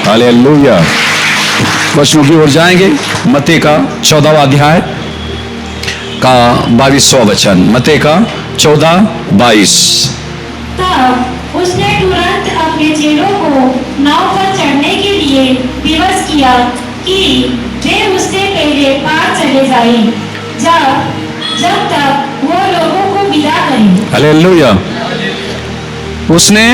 Hallelujah. वचनों की ओर जाएंगे। मत्ती का 14वां अध्याय का 22वां वचन। मत्ती का 14:22। तब उसने तुरंत अपने चेलों को नाव पर चढ़ने के लिए विवश किया कि वे उससे पहले पार चले जाएं, जब तक वो लोगों को विदा करें। हालेलुया। उसने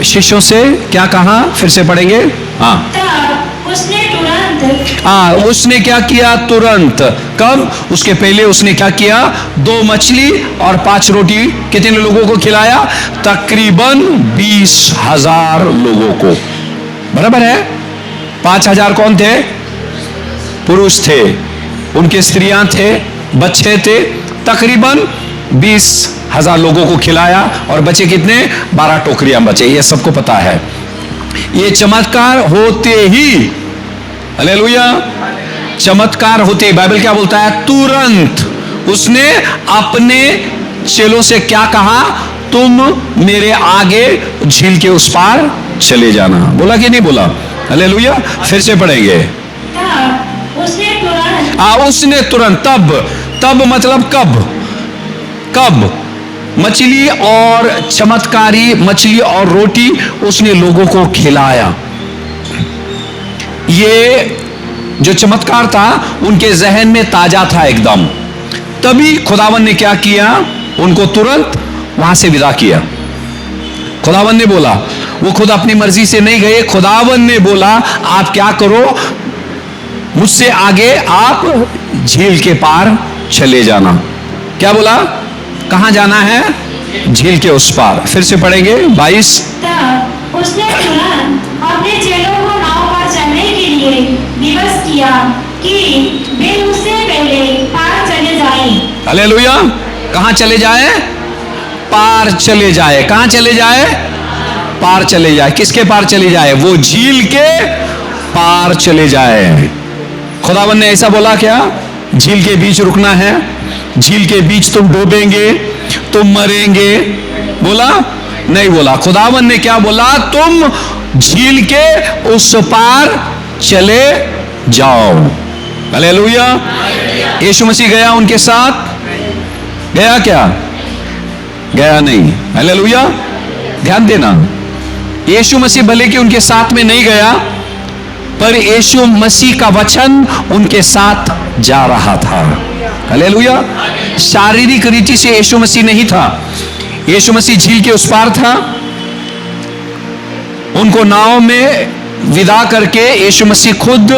शिष्यों से क्या कहा? फिर से पढ़ेंगे। हाँ, तब उसने तुरंत उसने क्या किया? तुरंत। कब? उसके पहले उसने क्या किया? 2 मछली और 5 रोटी कितने लोगों को खिलाया? तकरीबन 20,000 लोगों को। बराबर है? 5,000 कौन थे? पुरुष थे, उनके स्त्रियां थे, बच्चे थे। तकरीबन 20,000 लोगों को खिलाया और बचे कितने? 12 टोकरियां बचे। ये सबको पता है। ये चमत्कार होते ही, हालेलुया, चमत्कार होते ही बाइबल क्या बोलता है? तुरंत उसने अपने चेलों से क्या कहा? तुम मेरे आगे झील के उस पार चले जाना। बोला कि नहीं बोला? हालेलुया। फिर से पढ़ेंगे। उसने तुरंत। तब मतलब कब? मछली और चमत्कारी मछली और रोटी उसने लोगों को खिलाया। ये जो चमत्कार था उनके जहन में ताजा था एकदम। तभी खुदावन ने क्या किया? उनको तुरंत वहां से विदा किया। खुदावन ने बोला, वो खुद अपनी मर्जी से नहीं गए। खुदावन ने बोला, आप क्या करो, मुझसे आगे आप झील के पार चले जाना। क्या बोला? कहां जाना है? झील के उस पार। फिर से पढ़ेंगे 22। तब उसने तुरंत अपने चेलों को नाव पर चढ़ने के लिए विवश किया कि वे उससे पहले पार चले जाएं। हालेलुया। कहां चले जाए? पार चले जाए। कहां चले जाए? पार चले जाए। किसके पार चले जाए? वो झील के पार चले जाए। खुदावन ने ऐसा बोला क्या? झील के बीच रुकना है, झील के बीच तुम डूबेंगे, तुम मरेंगे? बोला? नहीं बोला। खुदावन ने क्या बोला? तुम झील के उस पार चले जाओ। हालेलुया। यीशु मसीह गया उनके साथ? गया क्या? गया नहीं। हालेलुया। ध्यान देना, यीशु मसीह भले कि उनके साथ में नहीं गया, पर यीशु मसीह का वचन उनके साथ जा रहा था। हालेलुया। शारीरिक रीति से यीशु मसीह नहीं था। यीशु मसीह झील के उस पार था। उनको नाव में विदा करके यीशु मसीह खुद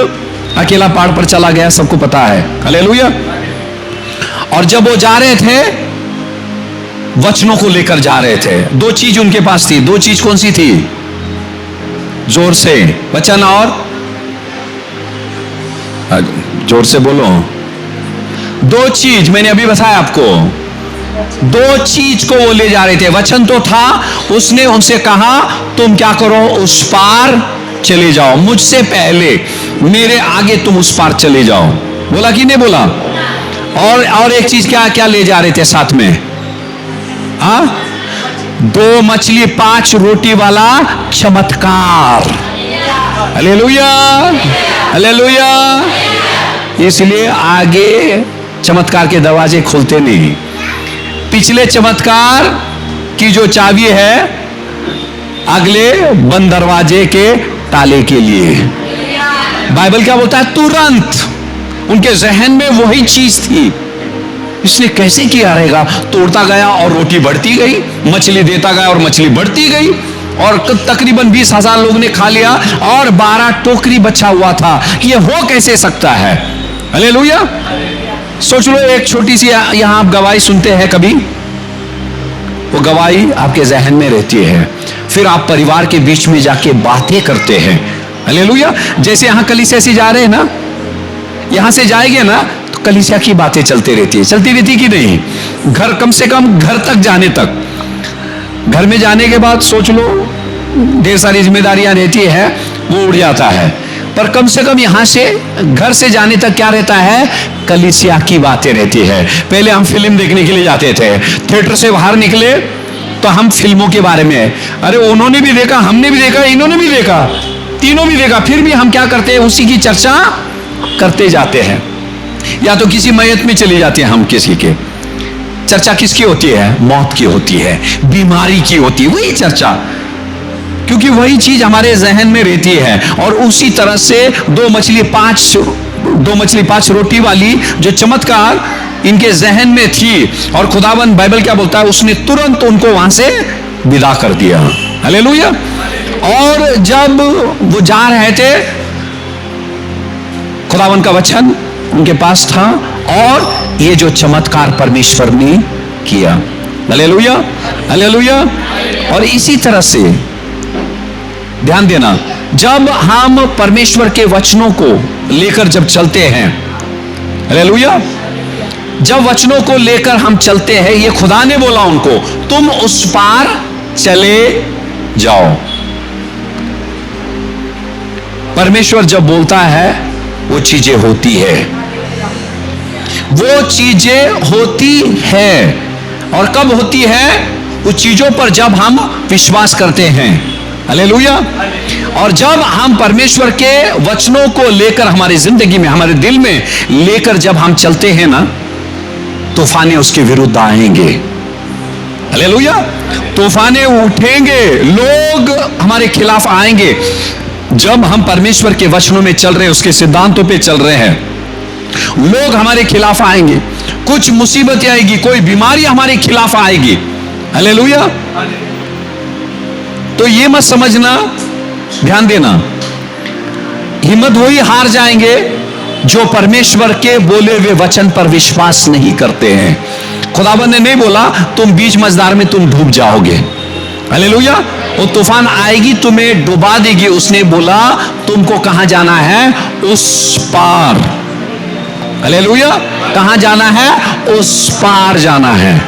अकेला पहाड़ पर चला गया, सबको पता है। हालेलुया। और जब वो जा रहे थे, वचनों को लेकर जा रहे थे। 2 चीज उनके पास थी। 2 चीज कौन सी थी? जोर से, वचन और, जोर से बोलो। 2 चीज मैंने अभी बताया आपको। 2 चीज को वो ले जा रहे थे। वचन तो था, उसने उनसे कहा तुम क्या करो? उस पार चले जाओ, मुझसे पहले मेरे आगे तुम उस पार चले जाओ। बोला कि नहीं बोला? और एक चीज क्या ले जा रहे थे साथ में? 2 मछली 5 रोटी वाला चमत्कार। Hallelujah, hallelujah. इसलिए आगे चमत्कार के दरवाजे खुलते नहीं। पिछले चमत्कार की जो चाबी है, अगले बंद दरवाजे के ताले के लिए। बाइबल क्या बोलता है? तुरंत उनके जहन में वही चीज थी। इसने कैसे किया रहेगा? तोड़ता गया और रोटी बढ़ती गई, मछली देता गया और मछली बढ़ती गई, और तकरीबन 20,000 लोग ने खा लिया और 12 टोकरी बचा हुआ था। ये हो कैसे सकता है? हालेलुया। सोच लो, एक छोटी सी यहां आप गवाही सुनते हैं कभी, वो गवाही आपके जहन में रहती है। फिर आप परिवार के बीच में जाके बातें करते हैं। हालेलुया। जैसे यहां कलीसिया से जा रहे हैं ना, यहां से जाएंगे ना तो कलीसिया की बातें चलती रहती कि नहीं? घर, कम से कम घर तक जाने तक। घर में जाने के बाद सोच लो ढेर सारी जिम्मेदारियां रहती है, वो उड़ जाता है। पर कम से कम यहां से घर से जाने तक क्या रहता है? कलीसिया की बातें रहती है। पहले हम फिल्म देखने के लिए जाते थे, थिएटर से बाहर निकले तो हम फिल्मों के बारे में, अरे उन्होंने भी देखा, हमने भी देखा, इन्होंने भी देखा, तीनों भी देखा, फिर भी हम क्या करते हैं, उसी की चर्चा करते जाते हैं। या तो किसी मयत में चले जाते हैं हम, किसी के चर्चा किसकी होती है, मौत की होती है, बीमारी की होती है, वही चर्चा, क्योंकि वही चीज हमारे जहन में रहती है। और उसी तरह से दो मछली पांच रोटी वाली जो चमत्कार इनके जहन में थी, और खुदावन बाइबल क्या बोलता है, उसने तुरंत उनको वहां से विदा कर दिया। हालेलुया। और जब वो जा रहे थे, खुदावन का वचन उनके पास था, और ये जो चमत्कार परमेश्वर ने किया। Hallelujah, hallelujah. और इसी तरह से ध्यान देना, जब हम परमेश्वर के वचनों को लेकर जब चलते हैं, हालेलुया, जब वचनों को लेकर हम चलते हैं, ये खुदा ने बोला उनको, तुम उस पार चले जाओ। परमेश्वर जब बोलता है वो चीजें होती है, वो चीजें होती है। और कब होती है, उस चीजों पर जब हम विश्वास करते हैं। हालेलुया। और जब हम परमेश्वर के वचनों को लेकर हमारी जिंदगी में, हमारे दिल में लेकर जब हम चलते हैं ना, तूफाने उसके विरुद्ध आएंगे। हालेलुया। तूफाने उठेंगे, लोग हमारे खिलाफ आएंगे। जब हम परमेश्वर के वचनों में चल रहे हैं, उसके सिद्धांतों पे चल रहे हैं, लोग हमारे खिलाफ आएंगे, कुछ मुसीबतें आएगी, कोई बीमारी हमारे खिलाफ आएगी। हालेलुया। तो ये मत समझना, ध्यान देना, हिम्मत वही हार जाएंगे जो परमेश्वर के बोले हुए वचन पर विश्वास नहीं करते हैं। खुदावन ने नहीं बोला तुम बीच मझधार में तुम डूब जाओगे। हालेलुया। वो तूफान आएगी, तुम्हें डुबा देगी। उसने बोला तुमको कहां जाना है, उस पार। हालेलुया। कहां जाना है, उस पार जाना है।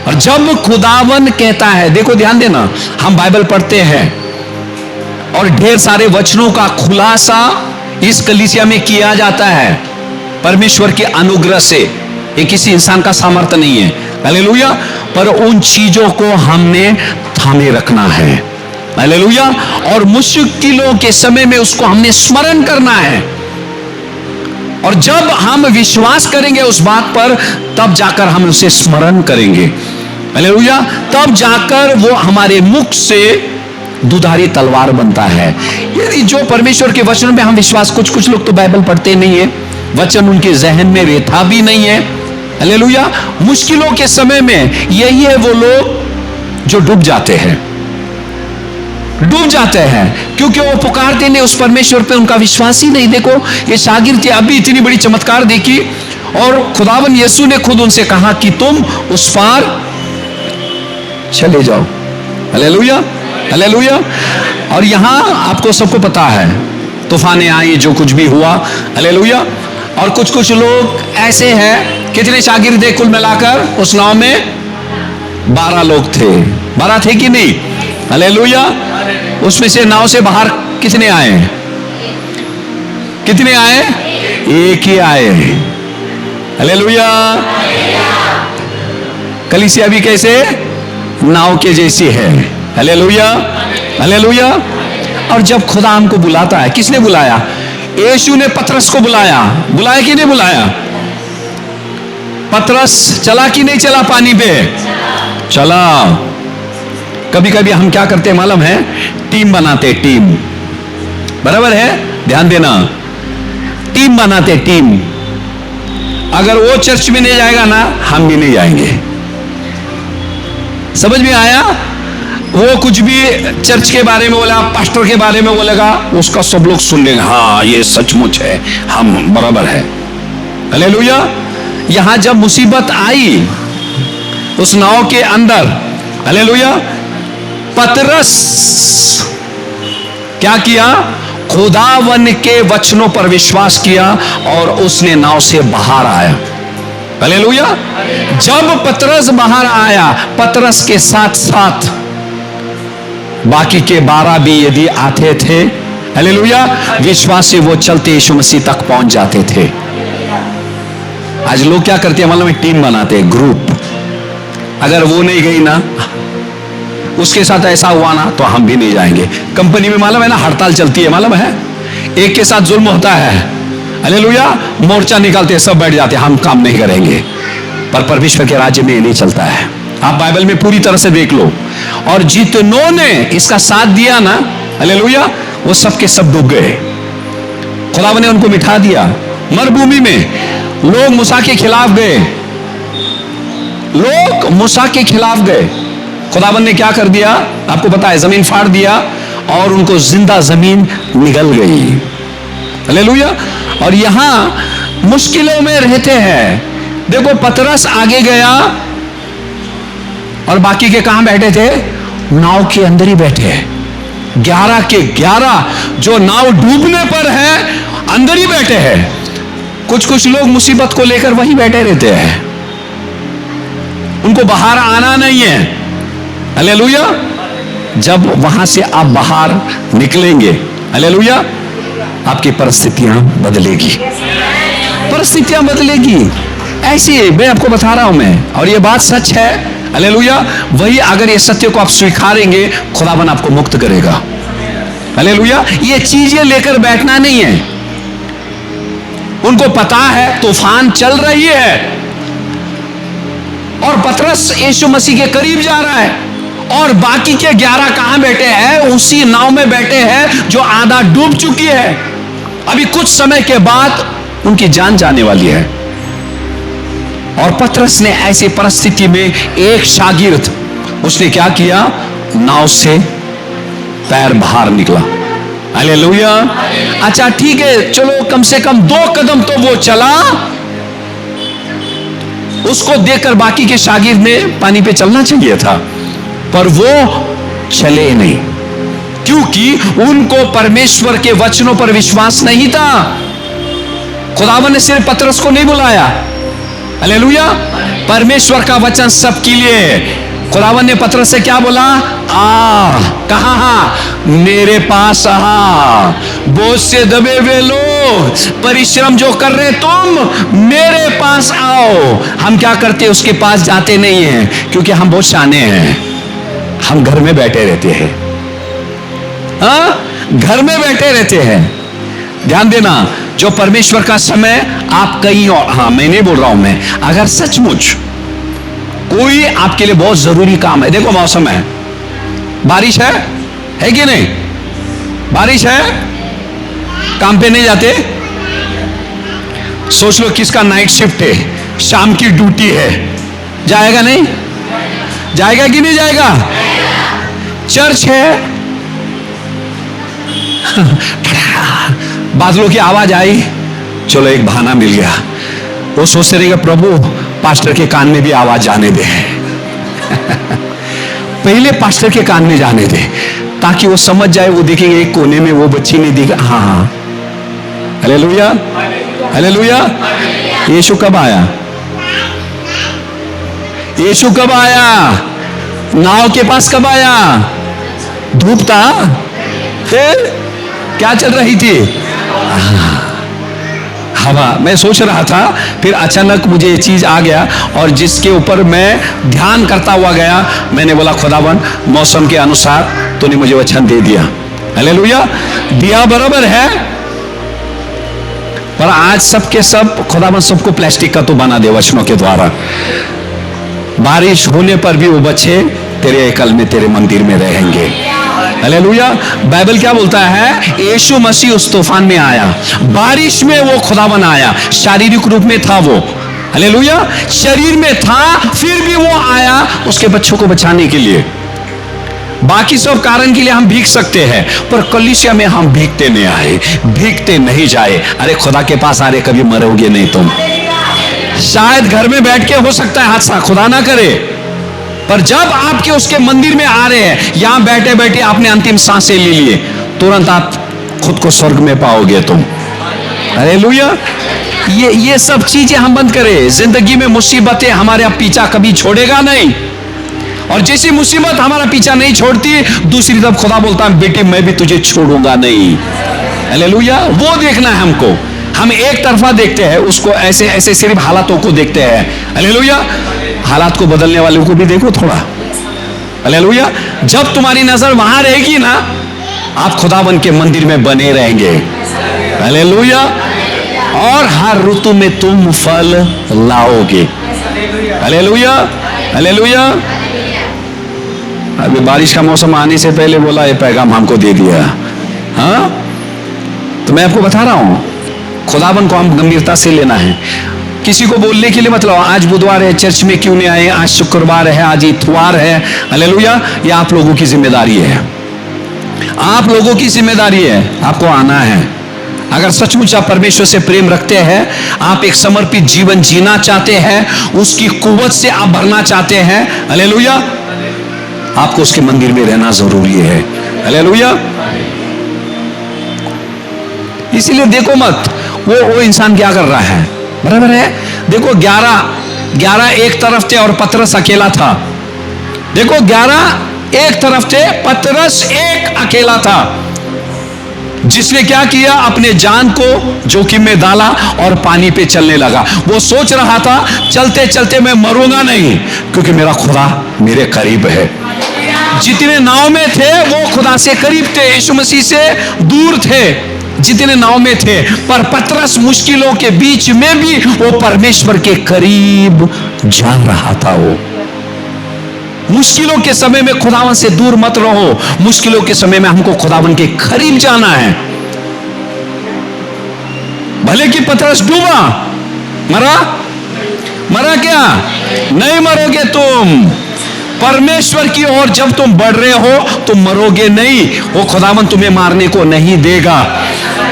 और जब खुदावन कहता है, देखो ध्यान देना, हम बाइबल पढ़ते हैं और ढेर सारे वचनों का खुलासा इस कलीसिया में किया जाता है परमेश्वर के अनुग्रह से। ये किसी इंसान का सामर्थ्य नहीं है। हालेलुया। पर उन चीजों को हमने थामे रखना है। हालेलुया। और मुश्किलों के समय में उसको हमने स्मरण करना है। और जब हम विश्वास करेंगे उस बात पर, तब जाकर हम उसे स्मरण करेंगे। हालेलुया। तब जाकर वो हमारे मुख से दुधारी तलवार बनता है। यदि जो परमेश्वर के वचनों में हम विश्वास, कुछ लोग तो बाइबल पढ़ते नहीं है, वचन उनके जहन में रहता भी नहीं है। हालेलुया। मुश्किलों के समय में यही है वो लोग जो डूब जाते हैं, डूब जाते हैं, क्योंकि वो पुकारते नहीं उस परमेश्वर पे, उनका विश्वास ही नहीं। देखो ये शागिर्द थे, अभी इतनी बड़ी चमत्कार देखी, और खुदावन यीशु ने खुद उनसे कहा कि तुम उस पार चले जाओ। Hallelujah, hallelujah. और यहां आपको सबको पता है, तूफानें आई, जो कुछ भी हुआ। हालेलुया। और कुछ लोग ऐसे हैं, कितने शागिर्द थे कुल मिलाकर उस नाव में? 12 लोग थे। 12 थे कि नहीं? हालेलुया। उसमें से नाव से बाहर कितने आए? कितने आए? एक ही आए। हालेलुया। कलीसिया भी कैसे? नाव के जैसी है। Hallelujah, hallelujah. और जब खुदा हमको बुलाता है, किसने बुलाया? यीशु ने पतरस को बुलाया। बुलाया कि नहीं बुलाया? पतरस चला कि नहीं चला पानी पे? चला। कभी कभी हम क्या करते हैं मालूम है? टीम बनाते, टीम। बराबर है, ध्यान देना, टीम बनाते, टीम। अगर वो चर्च में नहीं जाएगा ना, हम भी नहीं जाएंगे। समझ में आया? वो कुछ भी चर्च के बारे में बोला, पास्टर के बारे में बोलेगा, उसका सब लोग सुन लेंगे, हाँ ये सचमुच है, हम बराबर है। हालेलुया। यहां जब मुसीबत आई उस नाव के अंदर, हालेलुया, पतरस क्या किया? खुदावन के वचनों पर विश्वास किया और उसने नाव से बाहर आया। हालेलुया। जब पतरस बाहर आया, पतरस के साथ साथ बाकी के 12 भी यदि आते थे, हालेलुया, विश्वास से वो चलते यीशु मसीह तक पहुंच जाते थे। आज लोग क्या करते हैं मालूम है? टीम बनाते हैं, ग्रुप। अगर वो नहीं गई ना, उसके साथ ऐसा हुआ ना तो हम भी नहीं जाएंगे। कंपनी में मालूम है ना हड़ताल चलती है, मालूम है, एक के साथ जुल्म होता है, हालेलुया, मोर्चा निकालते हैं, सब बैठ जाते हैं, हम काम नहीं करेंगे। पर परमेश्वर के राज्य में ये नहीं चलता है। आप बाइबल में पूरी तरह से देख लो, और जितनों ने इसका साथ दिया ना, हालेलुया, वो सब के सब डूब गए। खुदा ने उनको मिठा दिया। मरुभूमि में लोग मूसा के खिलाफ गए, लोग मूसा के खिलाफ गए। खुदावन ने क्या कर दिया आपको पता है, जमीन फाड़ दिया और उनको जिंदा जमीन निगल गई। हालेलुया। और यहां मुश्किलों में रहते हैं। देखो पतरस आगे गया और बाकी के कहां बैठे थे? नाव के अंदर ही बैठे हैं। 11 के 11 जो नाव डूबने पर है अंदर ही बैठे हैं। कुछ कुछ लोग मुसीबत को लेकर वहीं बैठे रहते हैं, उनको बाहर आना नहीं है। हालेलुया। जब वहां से आप बाहर निकलेंगे, हालेलुया, आपकी परिस्थितियां बदलेगी, परिस्थितियां बदलेगी। ऐसी मैं आपको बता रहा हूं मैं, और ये बात सच है। हालेलुया। वही अगर ये सत्य को आप स्वीकारेंगे, खुदावन आपको मुक्त करेगा। हालेलुया। ये चीजें लेकर बैठना नहीं है। उनको पता है तूफान चल रही है और पतरस यीशु मसीह के करीब जा रहा है, और बाकी के 11 कहां बैठे हैं? उसी नाव में बैठे हैं जो आधा डूब चुकी है। अभी कुछ समय के बाद उनकी जान जाने वाली है। और पतरस ने ऐसी परिस्थिति में एक शागिर्द, उसने क्या किया? नाव से पैर बाहर निकला। हालेलुया। अच्छा ठीक है, चलो कम से कम 2 कदम तो वो चला। उसको देखकर बाकी के शागिर्द ने पानी पे चलना चाहिए था, पर वो चले नहीं, क्योंकि उनको परमेश्वर के वचनों पर विश्वास नहीं था। खुदावन ने सिर्फ पतरस को नहीं बुलाया। हालेलुया। परमेश्वर का वचन सबके लिए। खुदावन ने पतरस से क्या बोला? कहां? मेरे पास आ। बोझ से दबे हुए लोग, परिश्रम जो कर रहे तुम, मेरे पास आओ। हम क्या करते? उसके पास जाते नहीं हैं, क्योंकि हम बहुत शाने हैं। हम घर में बैठे रहते हैं, घर में बैठे रहते हैं। ध्यान देना, जो परमेश्वर का समय आप कहीं और, मैं नहीं बोल रहा हूं मैं, अगर सचमुच कोई आपके लिए बहुत जरूरी काम है। देखो मौसम है, बारिश है कि नहीं? बारिश है, काम पे नहीं जाते? सोच लो किसका नाइट शिफ्ट है, शाम की ड्यूटी है, जाएगा नहीं? जाएगा कि नहीं जाएगा? चर्च है, बादलों की आवाज आई, चलो एक बहाना मिल गया। वो सोचते रहेगा प्रभु पास्टर के कान में भी आवाज जाने दे। पहले पास्टर के कान में जाने दे, ताकि वो समझ जाए। वो देखेंगे एक कोने में वो बच्ची ने दिखा, हाँ। Hallelujah, hallelujah. यीशु कब आया? यीशु कब आया? नाव के पास कब आया? धूप था, फिर क्या चल रही थी? हवा। मैं सोच रहा था, फिर अचानक मुझे ये चीज आ गया, और जिसके ऊपर मैं ध्यान करता हुआ गया, मैंने बोला खुदावन मौसम के अनुसार तूने मुझे वचन दे दिया। हालेलुया। दिया बराबर है, पर आज सबके सब खुदावन सबको प्लास्टिक का तो बना दे वचनों के द्वारा। बारिश होने पर भी वो बच्चे तेरे एकल में, तेरे मंदिर में रहेंगे। हालेलुया। बाइबल क्या बोलता है? यीशु मसीह उस तूफान में आया, बारिश में वो खुदावन आया, शारीरिक रूप में था वो। हालेलुया। शरीर में था, फिर भी वो आया उसके बच्चों को बचाने के लिए। बाकी सब कारण के लिए हम भीग सकते हैं, पर कलीसिया में हम भीगते नहीं आए, भीगते नहीं जाए। अरे खुदा के पास आ रहे, कभी मरोगे नहीं तुम। शायद घर में बैठ के हो सकता है हादसा, खुदा ना करे, पर जब आपके उसके मंदिर में आ रहे हैं, यहां बैठे बैठे आपने अंतिम सांसें ले लिए, तुरंत आप खुद को स्वर्ग में पाओगे तुम। हालेलुया। ये सब चीजें हम बंद करें। जिंदगी में मुसीबतें हमारे पीछा कभी छोड़ेगा नहीं, और जैसी मुसीबत हमारा पीछा नहीं छोड़ती, दूसरी तरफ खुदा बोलता है बेटे मैं भी तुझे छोड़ूंगा नहीं। हालेलुया। वो देखना है हमको। हम एक तरफा देखते हैं उसको, ऐसे ऐसे सिर्फ हालातों को देखते हैं। हालेलुया। हालात को बदलने वालों को भी देखो थोड़ा। हालेलुया। जब तुम्हारी नजर वहां रहेगी ना, आप खुदावन के मंदिर में बने रहेंगे। हालेलुया। और हर ऋतु में तुम फल लाओगे। Hallelujah, hallelujah. अभी बारिश का मौसम आने से पहले बोला ये पैगाम हमको दे दिया। हाँ, तो मैं आपको बता रहा हूं, खुदावन को हम गंभीरता से लेना है। किसी को बोलने के लिए मतलब आज बुधवार है, चर्च में क्यों नहीं आए, आज शुक्रवार है, आज इतवार है, हालेलुया, ये आप लोगों की जिम्मेदारी है। आप लोगों की जिम्मेदारी है, आपको आना है। अगर सचमुच आप परमेश्वर से प्रेम रखते हैं, आप एक समर्पित जीवन जीना चाहते हैं, उसकी कुव्वत से आप भरना चाहते हैं, हालेलुया, आपको उसके मंदिर में रहना जरूरी है। हालेलुया। इसीलिए देखो मत वो इंसान क्या कर रहा है, बराबर है। देखो 11 एक तरफ थे और पतरस अकेला था। देखो 11 एक तरफ थे, पतरस एक अकेला था। जिसने क्या किया, अपने जान को जोखिम में डाला और पानी पे चलने लगा। वो सोच रहा था चलते चलते मैं मरूंगा नहीं, क्योंकि मेरा खुदा मेरे करीब है। जितने नाव में थे वो खुदा से करीब थे, यीशु मसीह से दूर थे जितने नाव में थे। पर पतरस मुश्किलों के बीच में भी वो परमेश्वर के करीब जा रहा था। वो मुश्किलों के समय में खुदावन से दूर मत रहो, मुश्किलों के समय में हमको खुदावन के करीब जाना है। भले कि पतरस डूबा, मरा क्या? नहीं मरोगे तुम। परमेश्वर की ओर जब तुम बढ़ रहे हो तुम मरोगे नहीं। वो खुदावन तुम्हें मारने को नहीं देगा।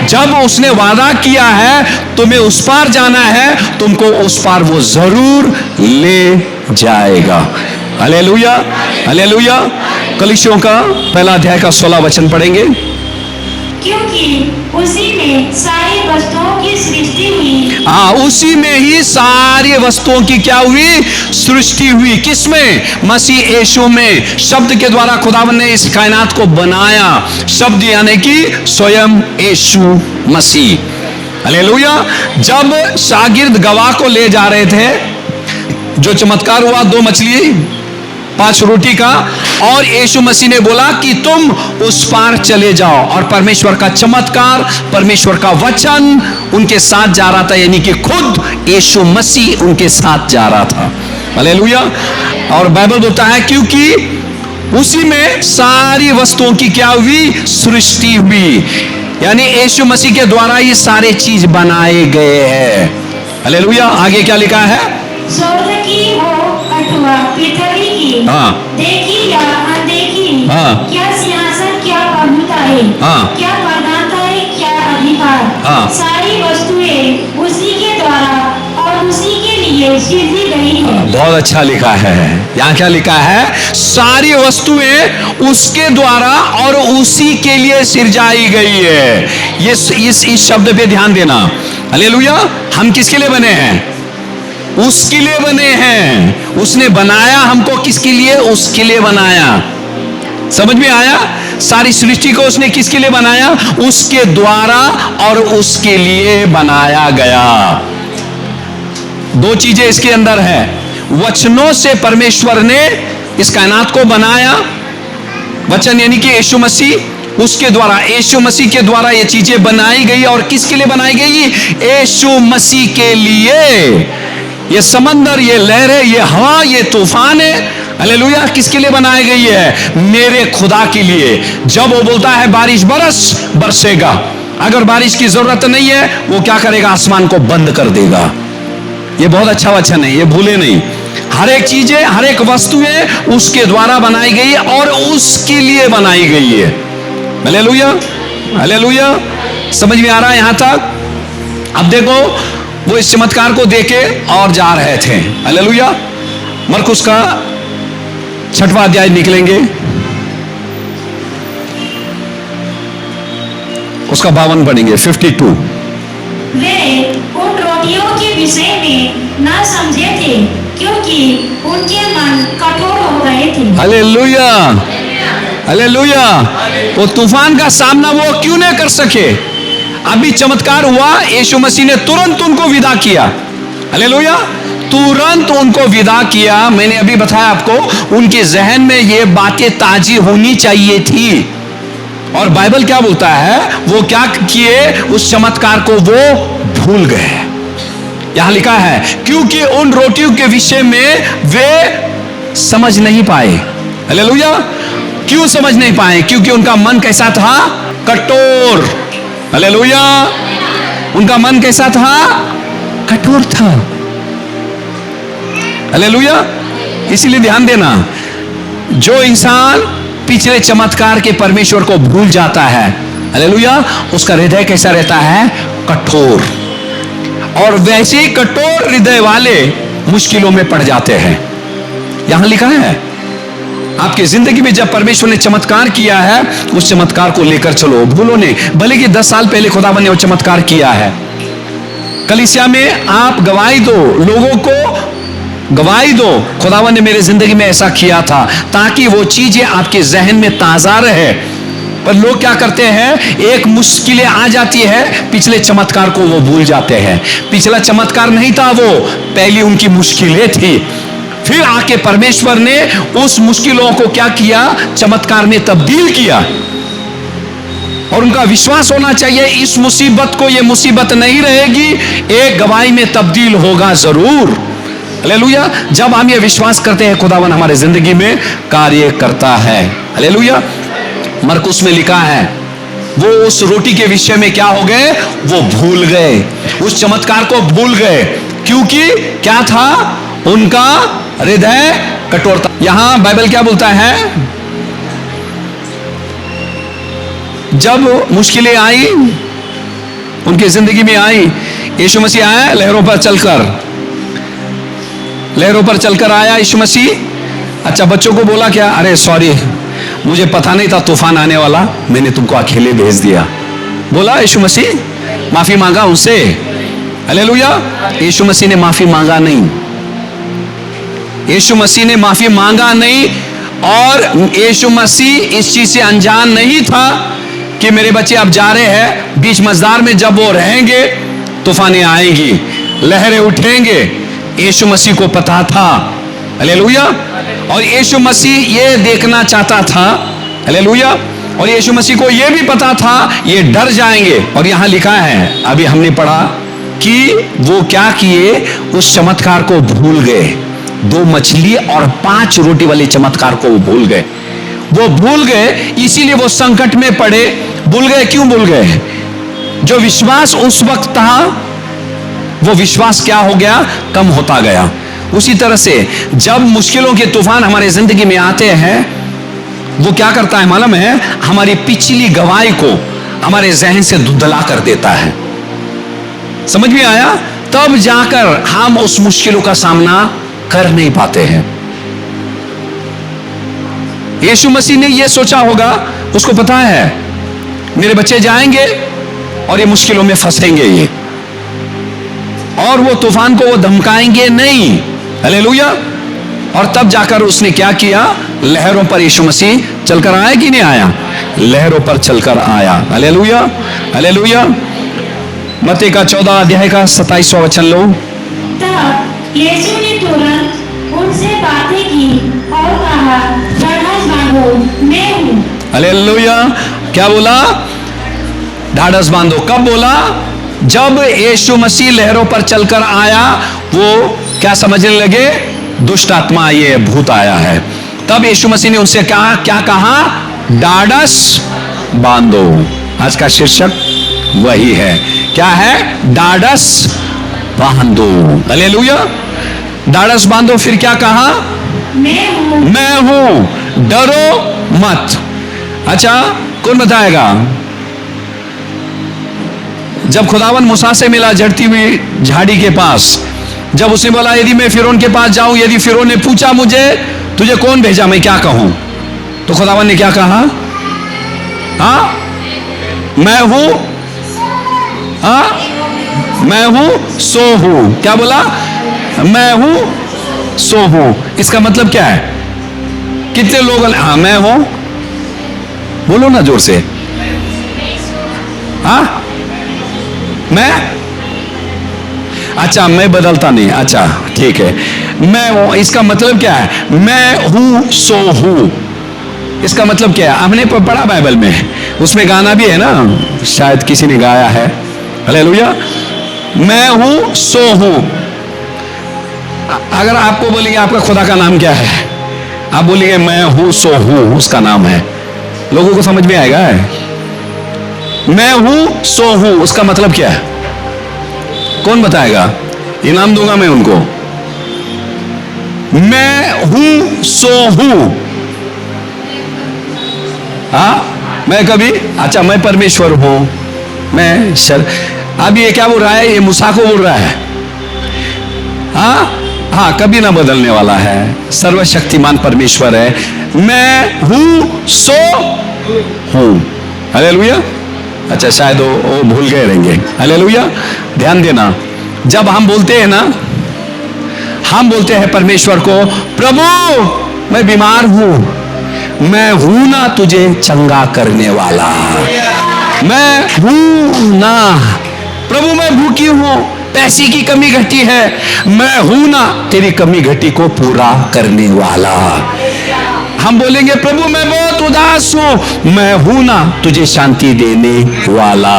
जब उसने वादा किया है तुम्हें उस पार जाना है, तुमको उस पार वो जरूर ले जाएगा। Hallelujah, hallelujah. कलीसियों का पहला अध्याय का 16 वचन पढ़ेंगे। क्योंकि उसी में सारी वस्तुओं की सृष्टि हुई। हाँ, उसी में ही सारी वस्तुओं की क्या हुई? सृष्टि हुई। किसमें? मसीह यीशु में। शब्द के द्वारा खुदावन ने इस कायनात को बनाया। शब्द यानी कि स्वयं यीशु मसीह। हालेलुया। जब शागिर्द गवाह को ले जा रहे थे, जो चमत्कार हुआ 2 मछली 5 रोटी का, और यीशु मसीह ने बोला कि तुम उस पार चले जाओ, और परमेश्वर का चमत्कार, परमेश्वर का वचन उनके साथ जा रहा था, यानी कि खुद यीशु मसीह उनके साथ जा रहा था। हालेलुया। और बाइबल बोलता है क्योंकि उसी में सारी वस्तुओं की क्या हुई? सृष्टि हुई। यानी यीशु मसीह के द्वारा ये सारे चीज बनाए गए हैं। हालेलुया। आगे क्या लिखा है? स्वर्ग की हो अथवा पृथ्वी की, हाँ, देखी या अनदेखी, हाँ, क्या सिंहासन, क्या प्रभुताएं, हाँ, क्या प्रधानताएं, क्या अधिकार, हाँ, सारी वस्तुएं उसी के द्वारा और उसी के लिए सृजी गई है। बहुत अच्छा लिखा है। यहाँ क्या लिखा है? सारी वस्तुएं उसके द्वारा और उसी के लिए सिरजाई गई है। इस शब्द पे ध्यान देना। हालेलुया। हम किसके लिए बने हैं? उसके लिए बने हैं। उसने बनाया हमको किसके लिए? उसके लिए बनाया। समझ में आया? सारी सृष्टि को उसने किसके लिए बनाया? उसके द्वारा और उसके लिए बनाया गया। 2 चीजें इसके अंदर है। वचनों से परमेश्वर ने इस कायनात को बनाया। वचन यानी कि यीशु मसीह, उसके द्वारा, यीशु मसीह के द्वारा ये चीजें बनाई गई। और किसके लिए बनाई गई? यीशु मसीह के लिए। ये समंदर, ये लहरें, ये हवा, ये तूफान है, हालेलुया, किसके लिए बनाई गई है? मेरे खुदा के लिए। जब वो बोलता है बारिश बरसेगा, अगर बारिश की जरूरत नहीं है वो क्या करेगा? आसमान को बंद कर देगा। ये बहुत अच्छा वचन है, ये भूले नहीं। हर एक चीजें, हर एक वस्तुएं उसके द्वारा बनाई गई और उसके लिए बनाई गई है। Hallelujah, hallelujah. समझ में आ रहा है यहां तक? अब देखो, वो इस चमत्कार को देखे और जा रहे थे। हालेलुया। मरकुस का 6वां अध्याय निकलेंगे, उसका 52 पढ़ेंगे, 52। वे उन रोटियों के विषय में न समझे थे, क्योंकि उनके मन कठोर हो गए थे। Hallelujah, hallelujah. वो तूफान का सामना वो क्यों नहीं कर सके? अभी चमत्कार हुआ, यीशु मसीह ने तुरंत उनको विदा किया। हालेलुया। तुरंत उनको विदा किया। मैंने अभी बताया आपको, उनके जहन में ये बातें ताजी होनी चाहिए थी। और बाइबल क्या बोलता है, वो क्या किए, उस चमत्कार को वो भूल गए। यहां लिखा है, क्योंकि उन रोटियों के विषय में वे समझ नहीं पाए। हालेलुया। क्यों समझ नहीं पाए? क्योंकि उनका मन कैसा था? कठोर। हालेलुया। उनका मन कैसा था? कठोर था। हालेलुया। इसीलिए ध्यान देना, जो इंसान पिछले चमत्कार के परमेश्वर को भूल जाता है, हालेलुया, उसका हृदय कैसा रहता है? कठोर। और वैसे ही कठोर हृदय वाले मुश्किलों में पड़ जाते हैं। यहां लिखा है, आपकी जिंदगी में जब परमेश्वर ने चमत्कार किया है, उस चमत्कार को लेकर चलो, भूलो नहीं। भले कि 10 साल पहले खुदावन ने वो चमत्कार किया है, कलीसिया में आप गवाही दो, लोगों को गवाही दो, खुदावन ने मेरे जिंदगी में ऐसा किया था, ताकि वो चीजें आपके जहन में ताजा रहे। पर लोग क्या करते हैं, एक मुश्किलें आ जाती है, पिछले चमत्कार को वो भूल जाते हैं। पिछला चमत्कार नहीं था वो, पहली उनकी मुश्किलें थी। फिर आके परमेश्वर ने उस मुश्किलों को क्या किया? चमत्कार में तब्दील किया। और उनका विश्वास होना चाहिए, इस मुसीबत को ये मुसीबत नहीं रहेगी, एक गवाही में तब्दील होगा जरूर। हालेलुया। जब हम ये विश्वास करते हैं, खुदावन हमारे जिंदगी में कार्य करता है। हालेलुया। मरकुस में लिखा है, वो उस रोटी के विषय में क्या हो गए? वो भूल गए, उस चमत्कार को भूल गए। क्योंकि क्या था? उनका हृदय कठोर था। यहां बाइबल क्या बोलता है, जब मुश्किलें आई, उनकी जिंदगी में आई, यीशु मसीह आया लहरों पर चलकर आया यीशु मसीह। अच्छा, बच्चों को बोला क्या? अरे सॉरी, मुझे पता नहीं था तूफान आने वाला, मैंने तुमको अकेले भेज दिया। बोला यीशु मसीह, माफी मांगा उनसे। हालेलुया। यीशु मसीह ने माफी मांगा नहीं, यीशु मसीह ने माफी मांगा नहीं। और यीशु मसीह इस चीज से अनजान नहीं था कि मेरे बच्चे अब जा रहे हैं, बीच मझधार में जब वो रहेंगे, तूफानें आएंगी, लहरें उठेंगे। यीशु मसीह को पता था। हालेलुया। और यीशु मसीह ये देखना चाहता था। हालेलुया। और यीशु मसीह को ये भी पता था ये डर जाएंगे। और यहां लिखा है, अभी हमने पढ़ा कि वो क्या किए? उस चमत्कार को भूल गए। 2 मछली और 5 रोटी वाले चमत्कार को वो भूल गए। वो भूल गए, इसीलिए वो संकट में पड़े। भूल गए, क्यों भूल गए? जो विश्वास उस वक्त था, वो विश्वास क्या हो गया? कम होता गया। उसी तरह से जब मुश्किलों के तूफान हमारे जिंदगी में आते हैं, वो क्या करता है मालूम है? हमारी पिछली गवाही को हमारे जहन से धुंधला कर देता है। समझ में आया? तब जाकर हम उस मुश्किलों का सामना कर नहीं पाते हैं। यीशु मसीह ने यह सोचा होगा, उसको पता है मेरे बच्चे जाएंगे और ये मुश्किलों में फंसेंगे ये, और वो तूफान को वो धमकाएंगे नहीं। हालेलुया। और तब जाकर उसने क्या किया? लहरों पर यीशु मसीह चलकर आया कि नहीं आया? लहरों पर चलकर आया। हालेलुया। हालेलुया। मत्ती का 14 अध्याय का 27वां वचन लो। तब यीशु ने तुरंत उनसे बातें की और कहा, ढाढ़स बांधो, मैं हूँ। हालेलुया। क्या बोला? ढाढ़स बांधो। कब बोला? जब यीशु मसीह लहरों पर चलकर आया, वो क्या समझने लगे? दुष्ट आत्मा आई है, भूत आया है। तब यीशु मसीह ने उनसे कहा, क्या कहा? ढाढ़स बांधो। आज का शीर्षक वही है। क्या है? ढाढ़स बांधो। हालेलुया। ढाढ़स बांधो। फिर क्या कहा? मैं हूं, डरो मत। अच्छा, कौन बताएगा? जब खुदावन मूसा से मिला झड़ती हुई झाड़ी के पास, जब उसने बोला यदि मैं फिरौन के पास जाऊं, यदि फिरौन ने पूछा मुझे तुझे कौन भेजा, मैं क्या कहूं? तो खुदावन ने क्या कहा? हाँ, मैं हूं, हाँ, मैं हूं सो हूं। क्या बोला? मैं हूं सो हूं। इसका मतलब क्या है? कितने लोग हाँ मैं हूं? बोलो ना जोर से। हाँ, मैं। अच्छा, मैं बदलता नहीं, अच्छा ठीक है। मैं, इसका मतलब क्या है? मैं हूं सो हूं, इसका मतलब क्या है? हमने पढ़ा बाइबल में, उसमें गाना भी है ना, शायद किसी ने गाया है, हालेलुया। मैं हूं सो हूं। अगर आपको बोलेंगे आपका खुदा का नाम क्या है, आप बोलेंगे मैं हूं सो हूं, उसका नाम है, लोगों को समझ में आएगा? मैं हूं सो हूं, उसका मतलब क्या है? कौन बताएगा? इनाम दूंगा मैं उनको। मैं हूं सो हूं, मैं कभी, अच्छा मैं परमेश्वर हूं, मैं अब ये क्या बोल रहा है? ये मूसा को बोल रहा है। हाँ, कभी ना बदलने वाला है, सर्वशक्तिमान परमेश्वर है। मैं हूं सो हूं, हालेलुया। अच्छा, शायद वो भूल गए रहेंगे, हालेलुया। ध्यान देना, जब हम बोलते हैं ना, हम बोलते हैं परमेश्वर को, प्रभु मैं बीमार हूं, मैं हूं ना तुझे चंगा करने वाला, मैं हूं ना। प्रभु मैं भूखी हूं, पैसे की कमी घटी है, मैं हूं ना तेरी कमी घटी को पूरा करने वाला। हम बोलेंगे प्रभु मैं बहुत उदास हूं, मैं हूं ना तुझे शांति देने वाला,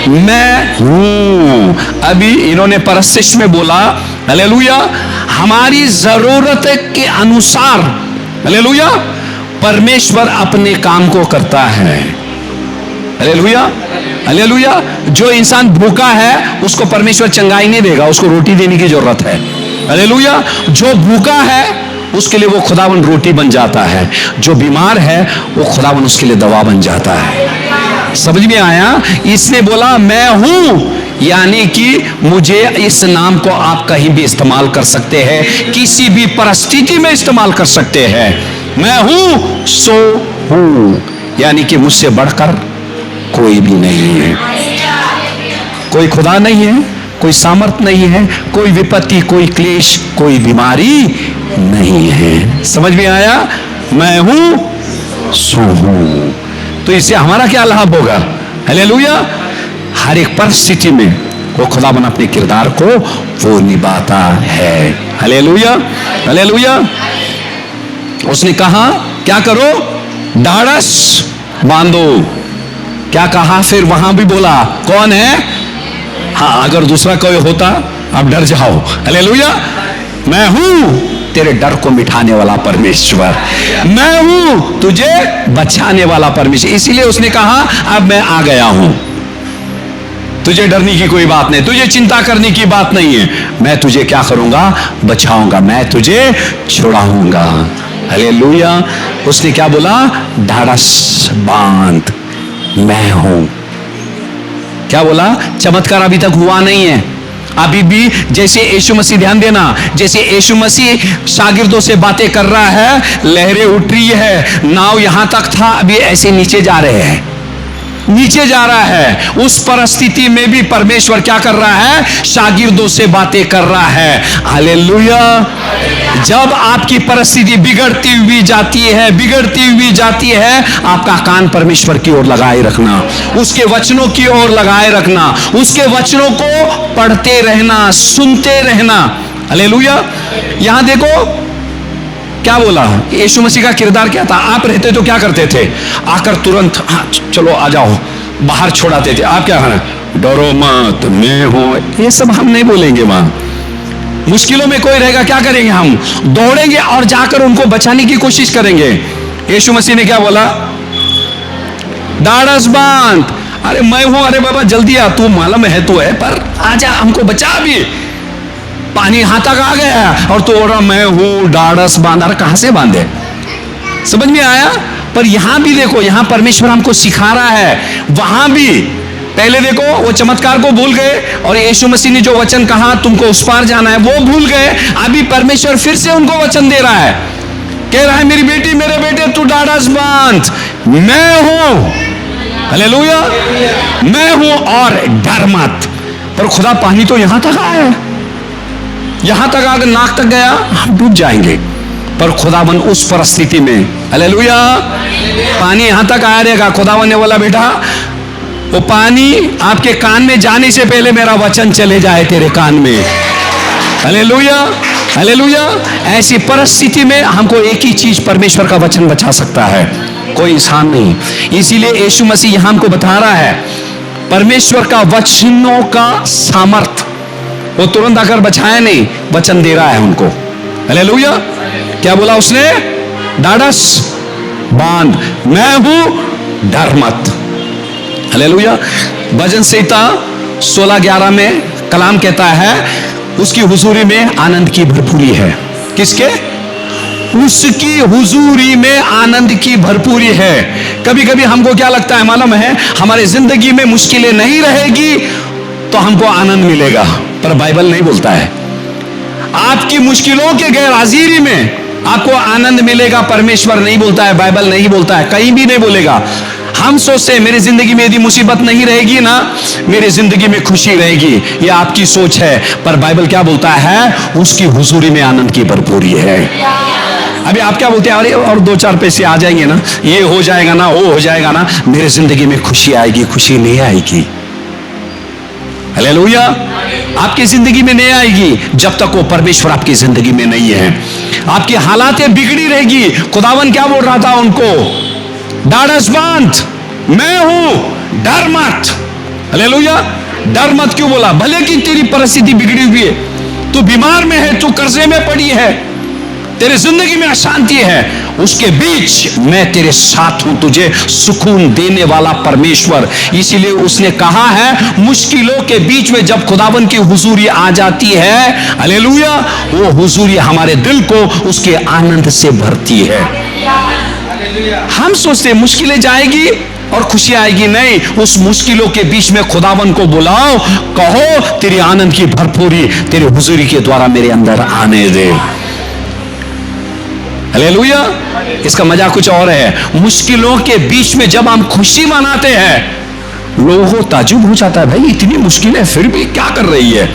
मैं हूं। अभी इन्होंने परस्तिश में बोला, हालेलुया, हमारी जरूरत के अनुसार, हालेलुया, परमेश्वर अपने काम को करता है, हालेलुया, हालेलुया। जो इंसान भूखा है उसको परमेश्वर चंगाई नहीं देगा, उसको रोटी देने की जरूरत है, हालेलुया। जो भूखा है उसके लिए वो खुदावन रोटी बन जाता है, जो बीमार है वो खुदावन उसके लिए दवा बन जाता है। समझ में आया? इसने बोला मैं हूं, यानी कि मुझे, इस नाम को आप कहीं भी इस्तेमाल कर सकते हैं, किसी भी परिस्थिति में इस्तेमाल कर सकते हैं। मैं हूं सो हूं, यानी कि मुझसे बढ़कर कोई भी नहीं है, कोई खुदा नहीं है, कोई सामर्थ नहीं है, कोई विपत्ति, कोई क्लेश, कोई बीमारी नहीं है। समझ में आया? मैं हूं सो हूं। तो इससे हमारा क्या लाभ होगा? हालेलुया। हर एक परिस्थिति में वो खुदावन अपने किरदार को वो निभाता है, हालेलुया, हालेलुया। उसने कहा क्या करो? ढाढ़स बांधो। क्या कहा? फिर वहां भी बोला कौन है? हाँ, अगर दूसरा कोई होता आप डर जाओ, हालेलुया। मैं हूं तेरे डर को मिटाने वाला परमेश्वर, मैं हूं तुझे बचाने वाला परमेश्वर। इसीलिए उसने कहा अब मैं आ गया हूं, तुझे डरने की कोई बात नहीं, तुझे चिंता करने की बात नहीं है, मैं तुझे क्या करूंगा? बचाऊंगा, मैं तुझे छुड़ाऊंगा, हालेलुया। उसने क्या बोला? ढाढ़स बांध, मैं हूं। क्या बोला? चमत्कार अभी तक हुआ नहीं है, अभी भी जैसे यीशु मसीह, ध्यान देना, जैसे यीशु मसीह शागिर्दों से बातें कर रहा है, लहरें उठ रही है, नाव यहां तक था, अभी ऐसे नीचे जा रहे हैं, नीचे जा रहा है। उस परिस्थिति में भी परमेश्वर क्या कर रहा है? शागिर्दों से बातें कर रहा है, हालेलुया। जब आपकी परिस्थिति बिगड़ती हुई जाती है, बिगड़ती हुई जाती है, आपका कान परमेश्वर की ओर लगाए रखना, उसके वचनों की ओर लगाए रखना, उसके वचनों को पढ़ते रहना, सुनते रहना, हालेलुया। यहां देखो क्या बोला, यीशु मसीह का किरदार क्या था? आप रहते तो क्या करते थे? आकर तुरंत हाँ चलो आ जाओ, बाहर छोड़ाते थे। आप क्या कहना? डरो मत, मैं हूं। ये सब हम नहीं बोलेंगे। वहां मुश्किलों में कोई रहेगा, क्या करेंगे? हम दौड़ेंगे और जाकर उनको बचाने की कोशिश करेंगे। यीशु मसीह ने क्या बोला? ढाढ़स बांध। अरे मैं हूं, अरे बाबा जल्दी आ, तू मालूम है तो है, पर आजा हमको बचा भी। पानी यहां तक आ गया और तो बोल रहा मैं हूं ढाढ़स बांध। अरे कहां से बांधे? समझ में आया? पर यहां भी देखो, यहां परमेश्वर हमको सिखा रहा है। वहां भी पहले देखो वो चमत्कार को भूल गए और यीशु मसीह ने जो वचन कहा तुमको उस पार जाना है वो भूल गए। अभी परमेश्वर फिर से उनको वचन दे रहा है, कह रहा है मेरी बेटी, मेरे बेटे, तू ढाढ़स बांध, मैं हूं, हालेलुया, मैं हूं और डर मत। पर खुदा पानी तो यहां तक आया है, यहां तक आकर नाक तक गया, हम डूब जाएंगे। पर खुदावन उस परिस्थिति में, हालेलुया, पानी यहां तक आया रहेगा। खुदावन ने बोला बेटा वो पानी आपके कान में जाने से पहले मेरा वचन चले जाए तेरे कान में। Hallelujah, hallelujah. ऐसी परिस्थिति में हमको एक ही चीज, परमेश्वर का वचन बचा सकता है, कोई इंसान नहीं। इसीलिए यीशु मसीह यहां हमको बता रहा है परमेश्वर का वचनों का सामर्थ। वो तुरंत आकर बचाया नहीं, वचन दे रहा है उनको। हालेलुया। क्या बोला उसने? ढाढ़स बांध, मैं हूं, डर मत। हालेलुया। भजन संहिता 16:11 में कलाम कहता है उसकी हुजूरी में आनंद की भरपूरी है। किसके? उसकी हुजूरी में आनंद की भरपूरी है। कभी कभी हमको क्या लगता है मालूम है, हमारी जिंदगी में मुश्किलें नहीं रहेगी तो हमको आनंद मिलेगा, पर बाइबल नहीं बोलता है आपकी मुश्किलों के गैर हाजिरी में आपको आनंद मिलेगा। परमेश्वर नहीं बोलता है, बाइबल नहीं बोलता है, कहीं भी नहीं बोलेगा। हम सोचते हैं मेरी जिंदगी में यदि मुसीबत नहीं रहेगी ना, मेरी जिंदगी में खुशी रहेगी। ये आपकी सोच है, पर बाइबल क्या बोलता है? उसकी हुजूरी में आनंद की भरपूरी है। अभी आप क्या बोलते हैं? अरे और 2-4 पैसे आ जाएंगे ना, ये हो जाएगा ना, वो हो जाएगा ना, मेरे जिंदगी में खुशी आएगी। खुशी नहीं आएगी। हालेलुया। आपकी जिंदगी में नहीं आएगी जब तक वो परमेश्वर आपकी जिंदगी में नहीं है। आपकी हालातें बिगड़ी रहेगी। खुदावन क्या बोल रहा था उनको? ढाढ़स बांध, मैं हूं, डर मत। हालेलुया। डर मत क्यों बोला? भले कि तेरी परिस्थिति बिगड़ी हुई है, तू बीमार में है, तू कर्जे में पड़ी है, तेरी जिंदगी में अशांति है, उसके बीच मैं तेरे साथ हूं, तुझे सुकून देने वाला परमेश्वर। इसीलिए उसने कहा है मुश्किलों के बीच में जब खुदावन की हुजूरी आ जाती है, हालेलुया, वो हुजूरी हमारे दिल को उसके आनंद से भरती है। हम सोचते हैं मुश्किलें जाएगी और खुशी आएगी, नहीं। उस मुश्किलों के बीच में खुदावन को बुलाओ, कहो तेरी आनंद की भरपूरी तेरे हुजूरी के द्वारा मेरे अंदर आने दे। हालेलुया। इसका मजा कुछ और है। मुश्किलों के बीच में जब हम खुशी मनाते हैं, लोगों को ताज्जुब हो जाता है, भाई इतनी मुश्किल है फिर भी क्या कर रही है।